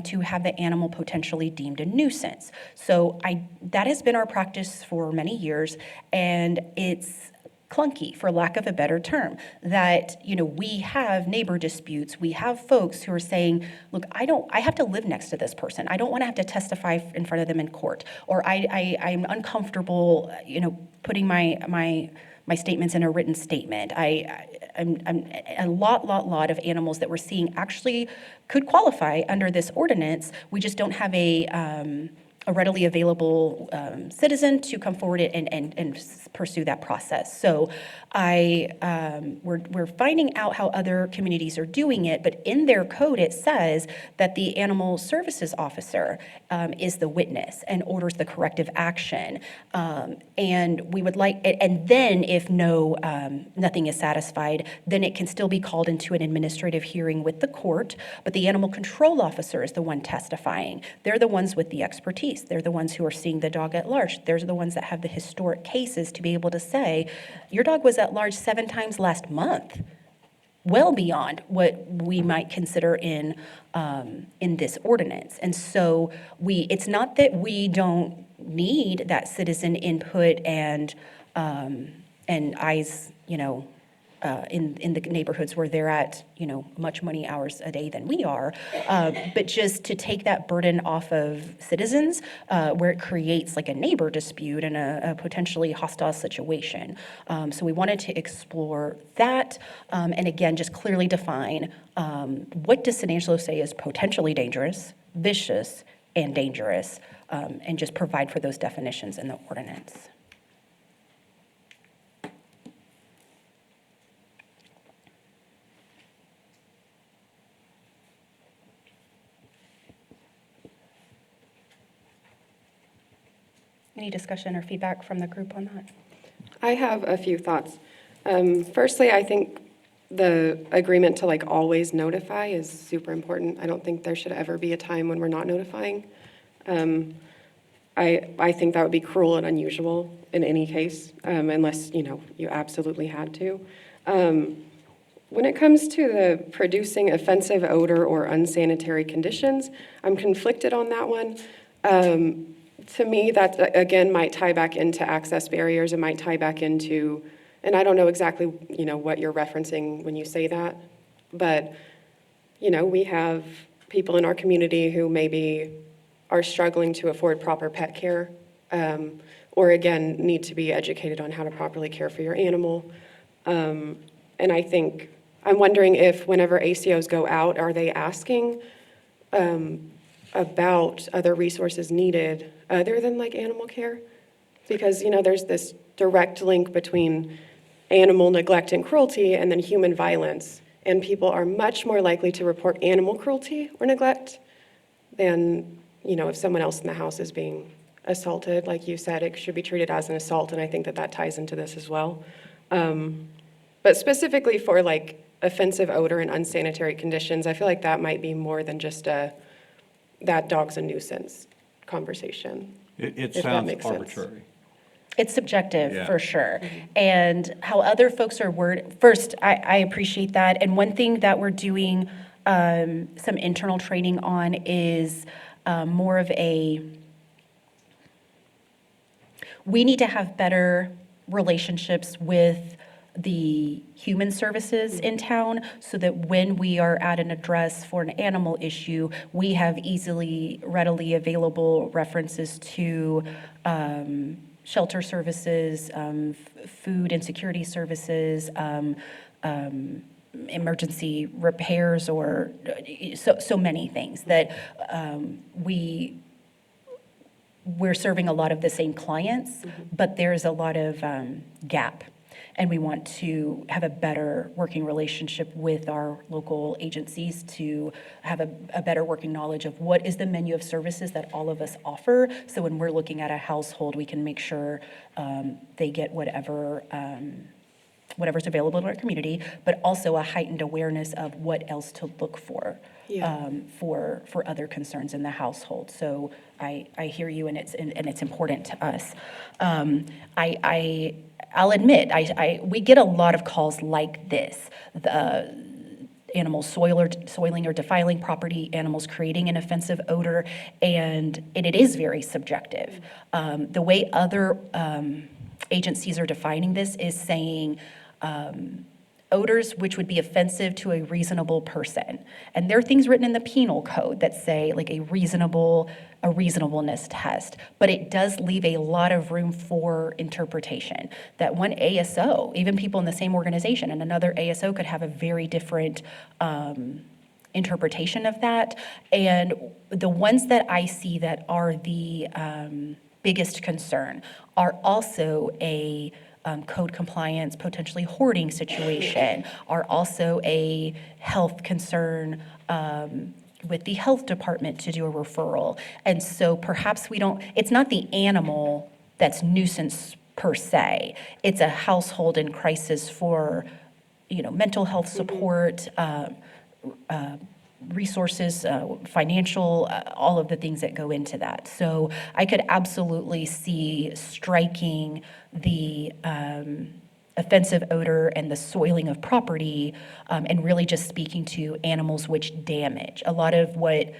Speaker 5: to have the animal potentially deemed a nuisance. So that has been our practice for many years, and it's clunky, for lack of a better term, that, we have neighbor disputes. We have folks who are saying, look, I have to live next to this person. I don't want to have to testify in front of them in court, or I'm uncomfortable, putting my statements in a written statement. A lot of animals that we're seeing actually could qualify under this ordinance. We just don't have a readily available citizen to come forward and pursue that process. So we're finding out how other communities are doing it, but in their code it says that the animal services officer is the witness and orders the corrective action. And we would like, and then if nothing is satisfied, then it can still be called into an administrative hearing with the court, but the animal control officer is the one testifying. They're the ones with the expertise. They're the ones who are seeing the dog at large. They're the ones that have the historic cases to be able to say, your dog was at large 7 times last month, well beyond what we might consider in this ordinance. And so it's not that we don't need that citizen input and eyes, in the neighborhoods where they're at, much many hours a day than we are, but just to take that burden off of citizens where it creates like a neighbor dispute and a potentially hostile situation. So we wanted to explore that, and again, just clearly define what does San Angelo say is potentially dangerous, vicious, and dangerous, and just provide for those definitions in the ordinance. Any discussion or feedback from the group on that?
Speaker 8: I have a few thoughts. Firstly, I think the agreement to like always notify is super important. I don't think there should ever be a time when we're not notifying. I think that would be cruel and unusual in any case, unless, you absolutely had to. When it comes to the producing offensive odor or unsanitary conditions, I'm conflicted on that one. To me, that, again, might tie back into access barriers. It might tie back into, and I don't know exactly, what you're referencing when you say that, but, we have people in our community who maybe are struggling to afford proper pet care, or again, need to be educated on how to properly care for your animal. And I'm wondering if whenever ACOs go out, are they asking about other resources needed other than like animal care? Because, there's this direct link between animal neglect and cruelty and then human violence. And people are much more likely to report animal cruelty or neglect than, if someone else in the house is being assaulted. Like you said, it should be treated as an assault, and I think that ties into this as well. But specifically for like offensive odor and unsanitary conditions, I feel like that might be more than just that dog's a nuisance conversation.
Speaker 4: It
Speaker 8: if that
Speaker 4: sounds
Speaker 8: makes sense.
Speaker 4: arbitrary.
Speaker 7: It's subjective,
Speaker 4: Yeah.
Speaker 7: for sure. And how other folks are first, I appreciate that. And one thing that we're doing some internal training on is more of we need to have better relationships with the human services in town so that when we are at an address for an animal issue, we have readily available references to shelter services, food and security services, emergency repairs, or so many things that we're serving a lot of the same clients, but there's a lot of gap. And we want to have a better working relationship with our local agencies to have a better working knowledge of what is the menu of services that all of us offer. So when we're looking at a household, we can make sure they get whatever's available in our community, but also a heightened awareness of what else to look for.
Speaker 8: Yeah.
Speaker 7: For other concerns in the household. So I hear you, and it's important to us. I'll admit, we get a lot of calls like this. The animals soiling or defiling property, animals creating an offensive odor, and it is very subjective. The way other agencies are defining this is saying odors which would be offensive to a reasonable person. And there are things written in the penal code that say like a reasonableness test, but it does leave a lot of room for interpretation. That one ASO, even people in the same organization, and another ASO could have a very different interpretation of that. And the ones that I see that are the biggest concern are also a code compliance, potentially hoarding situation, are also a health concern with the health department to do a referral. And so perhaps it's not the animal that's nuisance per se, it's a household in crisis for, mental health support, resources, financial, all of the things that go into that. So I could absolutely see striking the offensive odor and the soiling of property, and really just speaking to animals which damage. A lot of what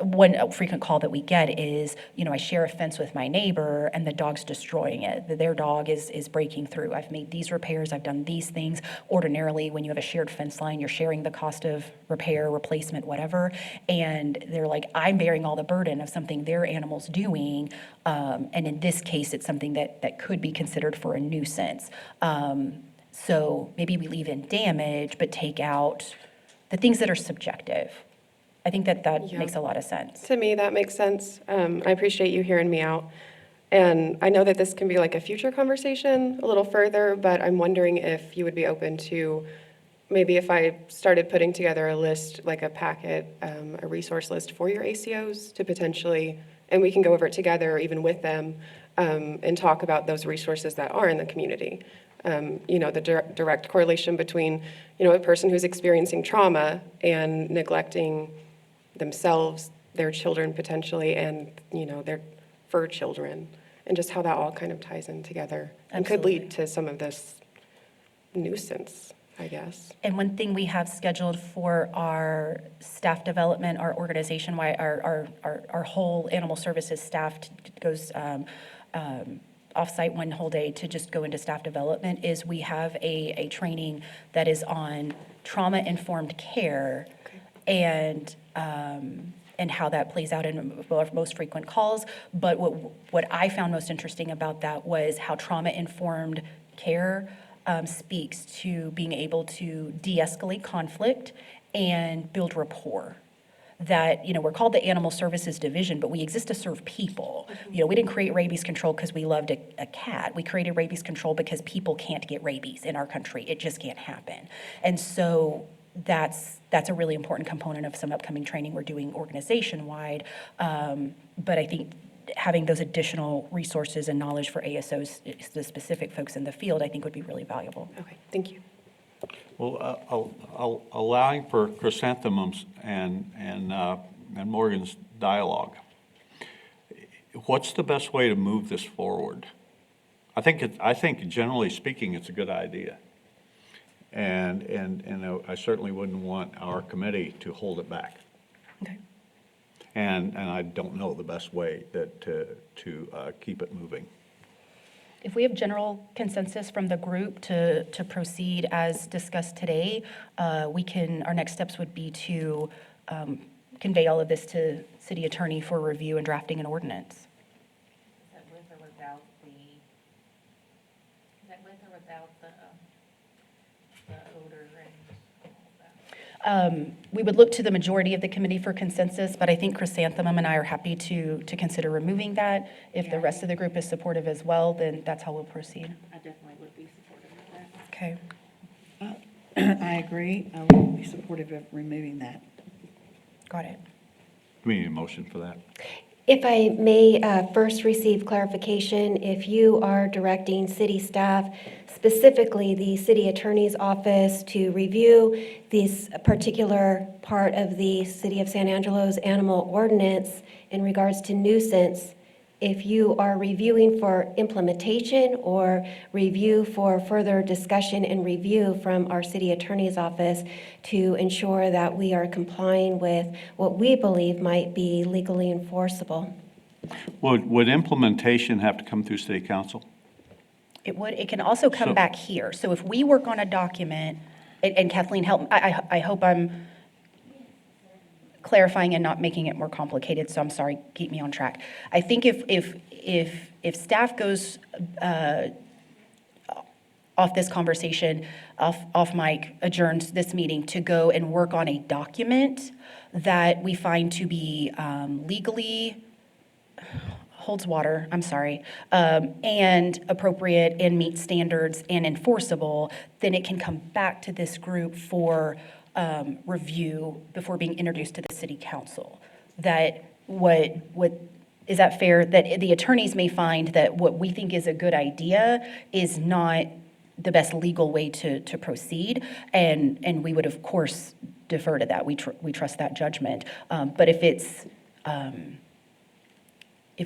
Speaker 7: one frequent call that we get is, I share a fence with my neighbor and the dog's destroying it. Their dog is breaking through. I've made these repairs, I've done these things. Ordinarily, when you have a shared fence line, you're sharing the cost of repair, replacement, whatever. And they're like, I'm bearing all the burden of something their animal's doing. And in this case, it's something that could be considered for a nuisance. So maybe we leave in damage, but take out the things that are subjective. I think that
Speaker 8: Yeah.
Speaker 7: makes a lot of sense.
Speaker 8: To me, that makes sense. I appreciate you hearing me out. And I know that this can be like a future conversation a little further, but I'm wondering if you would be open to maybe if I started putting together a list, like a packet, a resource list for your ACOs to potentially, and we can go over it together or even with them, and talk about those resources that are in the community. the direct correlation between, a person who's experiencing trauma and neglecting themselves, their children potentially, and, their fur children, and just how that all kind of ties in together and could lead to some of this nuisance, I guess.
Speaker 5: And one thing we have scheduled for our staff development, our organization-wide, our whole animal services staff goes off-site one whole day to just go into staff development, is we have a training that is on trauma-informed care and how that plays out in our most frequent calls. But what I found most interesting about that was how trauma-informed care speaks to being able to de-escalate conflict and build rapport. That, we're called the Animal Services Division, but we exist to serve people. We didn't create rabies control because we loved a cat. We created rabies control because people can't get rabies in our country. It just can't happen. And so that's a really important component of some upcoming training we're doing organization-wide. But I think having those additional resources and knowledge for ASOs, the specific folks in the field, I think would be really valuable.
Speaker 8: Okay, thank you.
Speaker 4: Well, allowing for chrysanthemums and Morgan's dialogue, what's the best way to move this forward? I think generally speaking, it's a good idea. And I certainly wouldn't want our committee to hold it back.
Speaker 5: Okay.
Speaker 4: And I don't know the best way to keep it moving.
Speaker 5: If we have general consensus from the group to proceed as discussed today, our next steps would be to convey all of this to city attorney for review and drafting an ordinance.
Speaker 1: Is that with or without the odor and all that?
Speaker 5: We would look to the majority of the committee for consensus, but I think Chrysanthemum and I are happy to consider removing that. If the rest of the group is supportive as well, then that's how we'll proceed.
Speaker 6: I definitely would be supportive of that.
Speaker 5: Okay.
Speaker 3: I agree. I will be supportive of removing that.
Speaker 5: Got it.
Speaker 4: Do we need a motion for that?
Speaker 9: If I may first receive clarification, if you are directing city staff, specifically the city attorney's office, to review this particular part of the City of San Angelo's animal ordinance in regards to nuisance, if you are reviewing for implementation or review for further discussion and review from our city attorney's office to ensure that we are complying with what we believe might be legally enforceable.
Speaker 4: Would implementation have to come through city council?
Speaker 5: It would. It can also come
Speaker 4: So-
Speaker 5: back here. So if we work on a document, and Kathleen, help, I hope I'm clarifying and not making it more complicated, so I'm sorry, keep me on track. I think if staff goes off this conversation, off mic, adjourns this meeting to go and work on a document that we find to be legally holds water, I'm sorry, and appropriate and meet standards and enforceable, then it can come back to this group for review before being introduced to the city council. That is that fair? That the attorneys may find that what we think is a good idea is not the best legal way to proceed, and we would of course defer to that. We trust that judgment. But if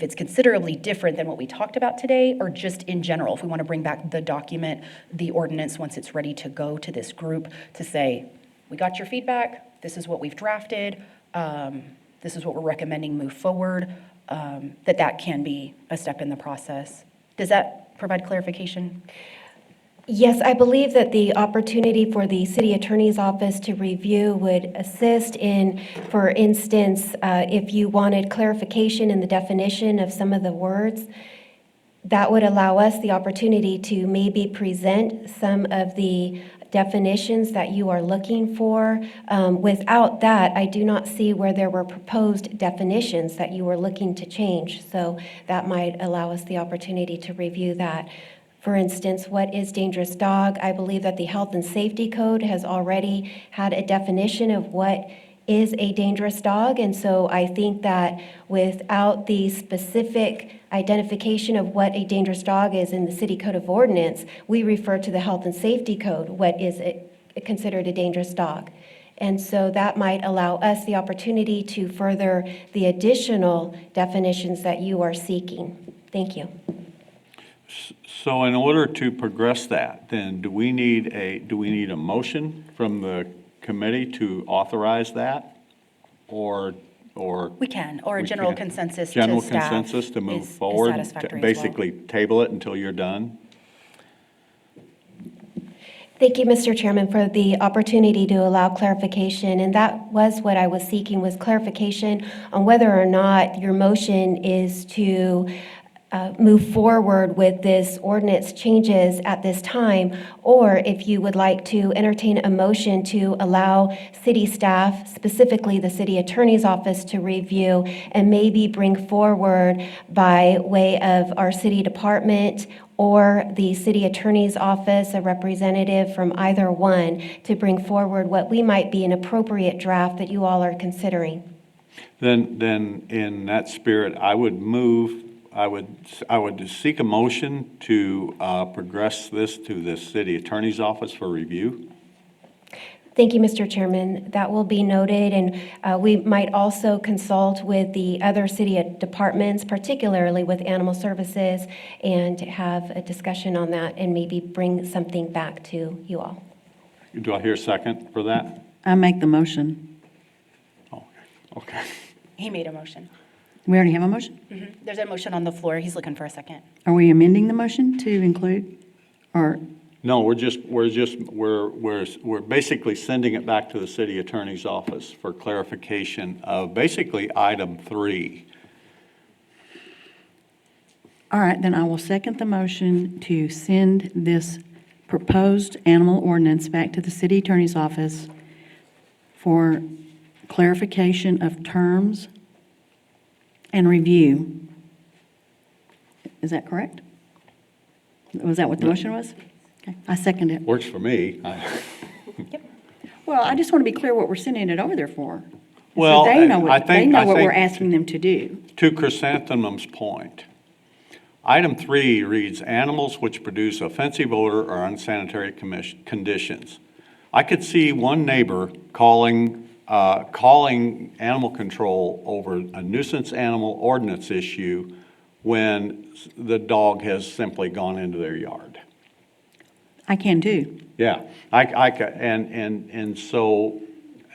Speaker 5: it's considerably different than what we talked about today, or just in general, if we want to bring back the document, the ordinance, once it's ready to go to this group to say, we got your feedback, this is what we've drafted, this is what we're recommending move forward, that can be a step in the process. Does that provide clarification?
Speaker 9: Yes, I believe that the opportunity for the city attorney's office to review would assist in, for instance, if you wanted clarification in the definition of some of the words, that would allow us the opportunity to maybe present some of the definitions that you are looking for. Without that, I do not see where there were proposed definitions that you were looking to change. So that might allow us the opportunity to review that. For instance, what is dangerous dog? I believe that the Health and Safety Code has already had a definition of what is a dangerous dog. And so I think that without the specific identification of what a dangerous dog is in the city code of ordinance, we refer to the health and safety code, what is considered a dangerous dog. And so that might allow us the opportunity to further the additional definitions that you are seeking. Thank you.
Speaker 4: So in order to progress that, then do we need a motion from the committee to authorize that? Or
Speaker 6: We can, or a
Speaker 4: we
Speaker 6: general
Speaker 4: can't?
Speaker 6: consensus to
Speaker 4: General
Speaker 6: staff
Speaker 4: consensus to move
Speaker 6: is
Speaker 4: forward?
Speaker 6: satisfactory as well.
Speaker 4: Basically table it until you're done?
Speaker 9: Thank you, Mr. Chairman, for the opportunity to allow clarification. And that was what I was seeking, was clarification on whether or not your motion is to move forward with this ordinance changes at this time, or if you would like to entertain a motion to allow city staff, specifically the city attorney's office, to review and maybe bring forward by way of our city department or the city attorney's office, a representative from either one, to bring forward what we might be an appropriate draft that you all are considering.
Speaker 4: Then in that spirit, I would seek a motion to progress this to the city attorney's office for review.
Speaker 9: Thank you, Mr. Chairman. That will be noted, and we might also consult with the other city departments, particularly with Animal Services, and have a discussion on that and maybe bring something back to you all.
Speaker 4: Do I hear a second for that?
Speaker 3: I make the motion.
Speaker 4: Okay.
Speaker 6: He made a motion.
Speaker 3: We already have a motion?
Speaker 6: There's a motion on the floor. He's looking for a second.
Speaker 3: Are we amending the motion to include, or,
Speaker 4: No, we're basically sending it back to the city attorney's office for clarification of basically item 3.
Speaker 3: all right, then I will second the motion to send this proposed animal ordinance back to the city attorney's office for clarification of terms and review. Is that correct? Was that what the motion was? Okay, I second it.
Speaker 4: Works for me.
Speaker 3: Well, I just want to be clear what we're sending it over there for.
Speaker 4: Well,
Speaker 3: So they know
Speaker 4: I
Speaker 3: what,
Speaker 4: think-
Speaker 3: they know
Speaker 4: I
Speaker 3: what we're
Speaker 4: think-
Speaker 3: asking them to do.
Speaker 4: To Chrysanthemum's point, item 3 reads, "Animals which produce offensive odor or unsanitary conditions." I could see one neighbor calling animal control over a nuisance animal ordinance issue when the dog has simply gone into their yard.
Speaker 3: I can too.
Speaker 4: Yeah, and so,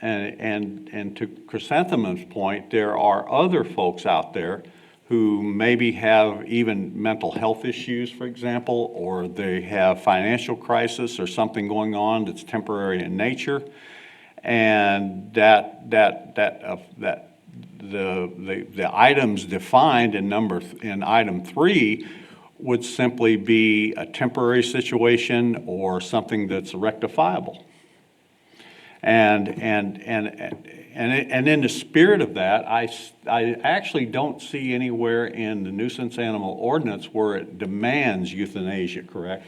Speaker 4: and to Chrysanthemum's point, there are other folks out there who maybe have even mental health issues, for example, or they have financial crisis or something going on that's temporary in nature, and the items defined in item 3 would simply be a temporary situation or something that's rectifiable. And in the spirit of that, I actually don't see anywhere in the nuisance animal ordinance where it demands euthanasia, correct?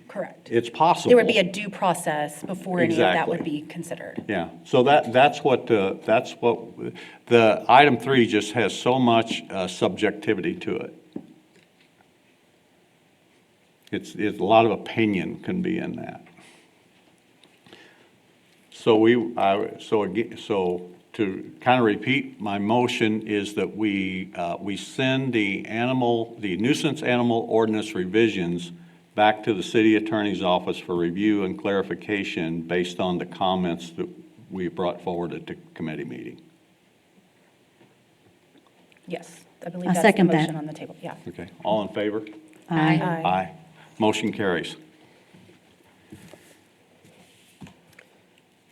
Speaker 6: Correct.
Speaker 4: It's possible.
Speaker 6: There would be a due process before any of that would
Speaker 4: Exactly.
Speaker 6: be considered.
Speaker 4: Yeah, so that's what the item 3 just has so much subjectivity to it. It's a lot of opinion can be in that. So to kind of repeat, my motion is that we send the nuisance animal ordinance revisions back to the city attorney's office for review and clarification based on the comments that we brought forward at the committee meeting.
Speaker 6: Yes, I believe
Speaker 3: I
Speaker 6: that's the
Speaker 3: second that.
Speaker 6: motion on the table. Yeah.
Speaker 4: Okay, all in favor?
Speaker 3: Aye.
Speaker 4: Aye. Motion carries.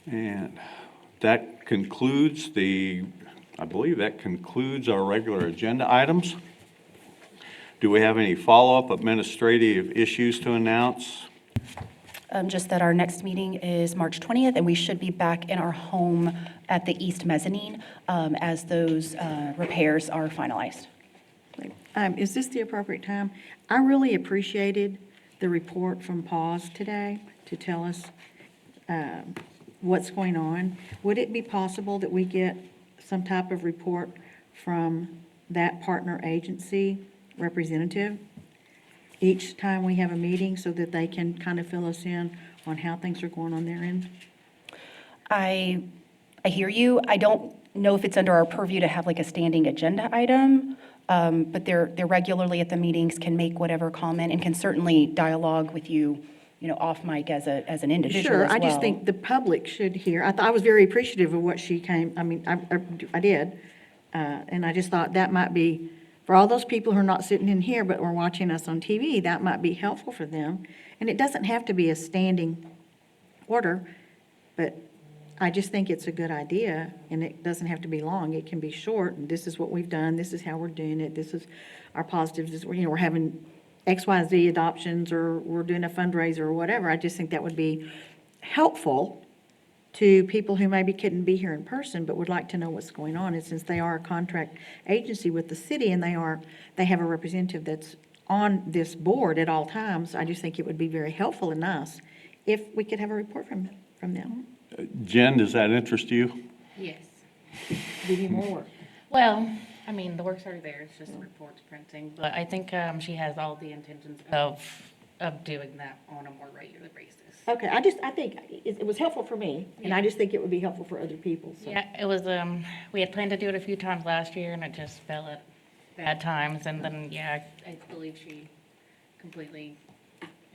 Speaker 4: And that concludes I believe that concludes our regular agenda items. Do we have any follow-up administrative issues to announce?
Speaker 6: Just that our next meeting is March 20th, and we should be back in our home at the East Mezzanine as those repairs are finalized.
Speaker 3: Is this the appropriate time? I really appreciated the report from PAWS today to tell us what's going on. Would it be possible that we get some type of report from that partner agency representative each time we have a meeting so that they can kind of fill us in on how things are going on their end?
Speaker 5: I hear you. I don't know if it's under our purview to have like a standing agenda item, but they're regularly at the meetings, can make whatever comment, and can certainly dialogue with you, off mic as an individual
Speaker 3: Sure,
Speaker 5: as
Speaker 3: I just
Speaker 5: well.
Speaker 3: think the public should hear. I was very appreciative of what she came, I did. And I just thought that might be, for all those people who are not sitting in here but were watching us on TV, that might be helpful for them. And it doesn't have to be a standing order, but I just think it's a good idea, and it doesn't have to be long. It can be short, and this is what we've done, this is how we're doing it, this is our positives, this, we're having XYZ adoptions, or we're doing a fundraiser or whatever. I just think that would be helpful to people who maybe couldn't be here in person but would like to know what's going on. And since they are a contract agency with the city and they have a representative that's on this board at all times, I just think it would be very helpful and nice if we could have a report from them.
Speaker 4: Jen, does that interest you?
Speaker 1: Yes.
Speaker 3: Give you more work.
Speaker 1: Well, I mean, the work's already there, it's just reports printing, but I think she has all the intentions of doing that on a more regular basis.
Speaker 3: Okay, I think it was helpful for me, and I just think it would be helpful for other people, so.
Speaker 1: Yeah, it was, we had planned to do it a few times last year, and it just fell at bad times, and then, yeah, I believe she completely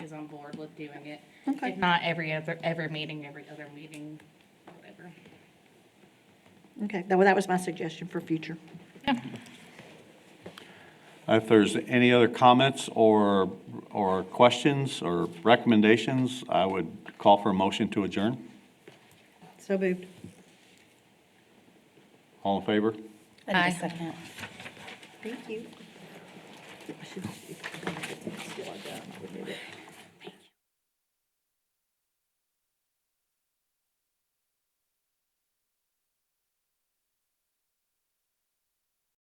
Speaker 1: is on board with doing it.
Speaker 3: Okay.
Speaker 1: If not every meeting, every other meeting, whatever.
Speaker 3: Okay, that was my suggestion for future.
Speaker 4: If there's any other comments or questions or recommendations, I would call for a motion to adjourn.
Speaker 3: So moved.
Speaker 4: All in favor?
Speaker 5: I need
Speaker 1: Aye.
Speaker 5: a second.
Speaker 3: Thank you. I should- still I got it.